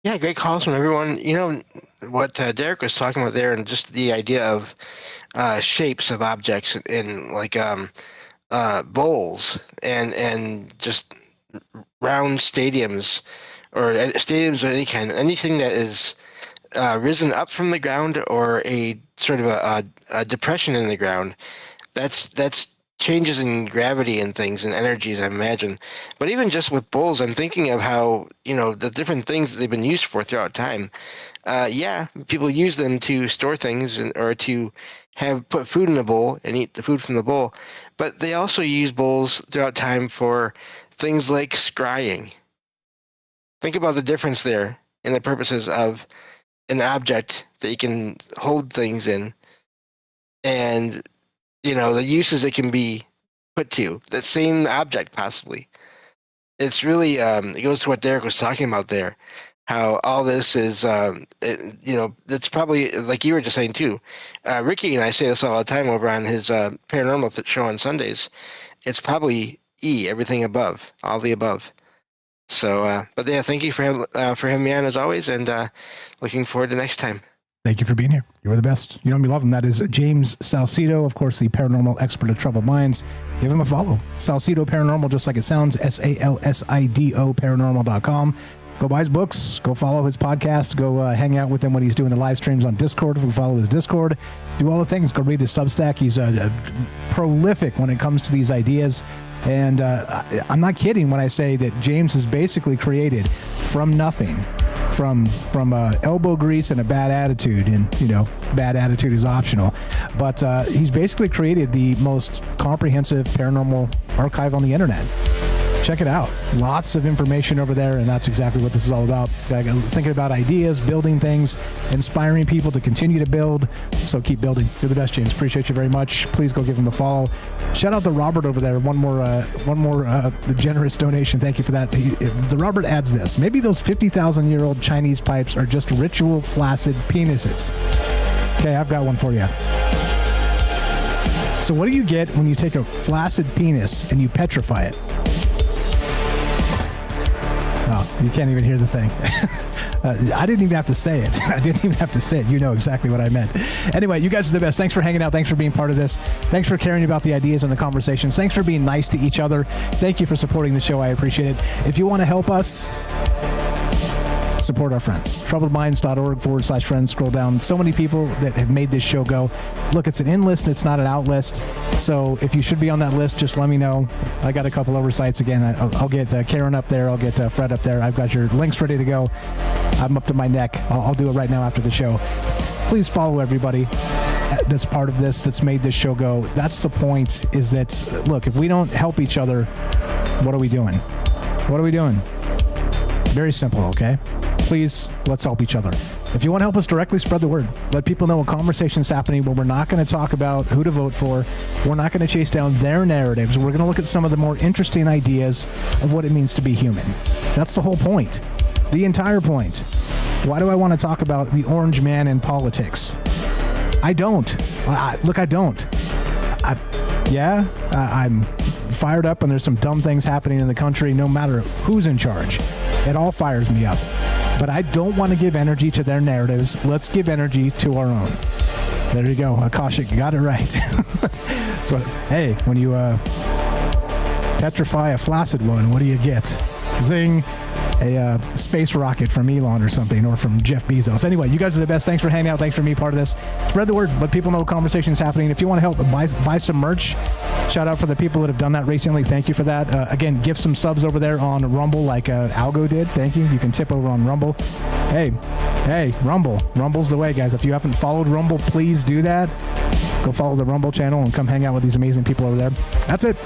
Yeah, great calls from everyone. What Derek was talking about there, and just the idea of shapes of objects in like bowls and just round stadiums or stadiums of any kind, anything that is risen up from the ground or a sort of a depression in the ground. That's changes in gravity and things and energies, I imagine. But even just with bowls, I'm thinking of how, the different things that they've been used for throughout time. People use them to store things or to put food in a bowl and eat the food from the bowl. But they also use bowls throughout time for things like scrying. Think about the difference there in the purposes of an object that you can hold things in and the uses it can be put to, that same object possibly. It's really, it goes to what Derek was talking about there. how all this is, it's probably, like you were just saying too. Ricky and I say this all the time over on his paranormal show on Sundays. It's probably everything above, all the above. So, but yeah, thank you for him, man, as always, and looking forward to next time. Thank you for being here. You were the best. You know me, love him. That is James Salcido, of course, the paranormal expert of Troubled Minds. Give him a follow. Salcido Paranormal, just like it sounds, SALSIDO paranormal.com. Go buy his books. Go follow his podcast. Go hang out with him when he's doing the live streams on Discord. If we follow his Discord, do all the things. Go read his Substack. He's prolific when it comes to these ideas. And I'm not kidding when I say that James has basically created from nothing, from elbow grease and a bad attitude, and bad attitude is optional, but he's basically created the most comprehensive paranormal archive on the internet. Check it out. Lots of information over there, and that's exactly what this is all about. Thinking about ideas, building things, inspiring people to continue to build. So keep building. You're the best, James. Appreciate you very much. Please go give him a follow. Shout out to Robert over there. One more the generous donation. Thank you for that. The Robert adds this. Maybe those 50,000-year-old Chinese pipes are just ritual flaccid penises. Okay, I've got one for you. So what do you get when you take a flaccid penis and you petrify it? Oh, you can't even hear the thing. I didn't even have to say it. You know exactly what I meant. Anyway, you guys are the best. Thanks for hanging out. Thanks for being part of this. Thanks for caring about the ideas and the conversations. Thanks for being nice to each other. Thank you for supporting the show. I appreciate it. If you want to help us, support our friends. troubledminds.org/friends. Scroll down. So many people that have made this show go. Look, it's an in list. It's not an out list. So if you should be on that list, just let me know. I got a couple oversights again. I'll get Karen up there. I'll get Fred up there. I've got your links ready to go. I'm up to my neck. I'll do it right now after the show. Please follow everybody that's part of this, that's made this show go. That's the point, is that, look, if we don't help each other, what are we doing? What are we doing? Very simple, okay? Please, let's help each other. If you want to help us directly, spread the word. Let people know a conversation is happening where we're not going to talk about who to vote for. We're not going to chase down their narratives. We're going to look at some of the more interesting ideas of what it means to be human. That's the whole point. The entire point. Why do I want to talk about the orange man in politics? I don't. Look, I don't. I'm fired up, and there's some dumb things happening in the country, no matter who's in charge. It all fires me up. But I don't want to give energy to their narratives. Let's give energy to our own. There you go. Akashic got it right. So, hey, when you petrify a flaccid one, what do you get? Zing. A space rocket from Elon or something, or from Jeff Bezos. Anyway, you guys are the best. Thanks for hanging out. Thanks for being part of this. Spread the word. Let people know conversations happening. If you want to help, buy some merch. Shout out for the people that have done that recently. Thank you for that. Again, give some subs over there on Rumble like Algo did. Thank you. You can tip over on Rumble. Hey, Rumble. Rumble's the way, guys. If you haven't followed Rumble, please do that. Go follow the Rumble channel and come hang out with these amazing people over there. That's it.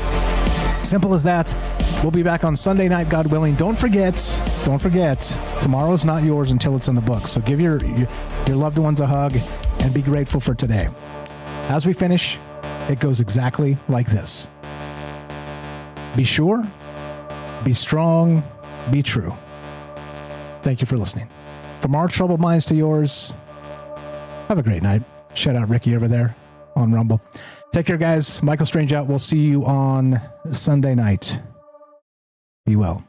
Simple as that. We'll be back on Sunday night, God willing. Don't forget, tomorrow's not yours until it's in the books. So give your loved ones a hug and be grateful for today. As we finish, it goes exactly like this. Be sure, be strong, be true. Thank you for listening. From our troubled minds to yours, have a great night. Shout out Ricky over there on Rumble. Take care, guys. Michael Strange out. We'll see you on Sunday night. Be well.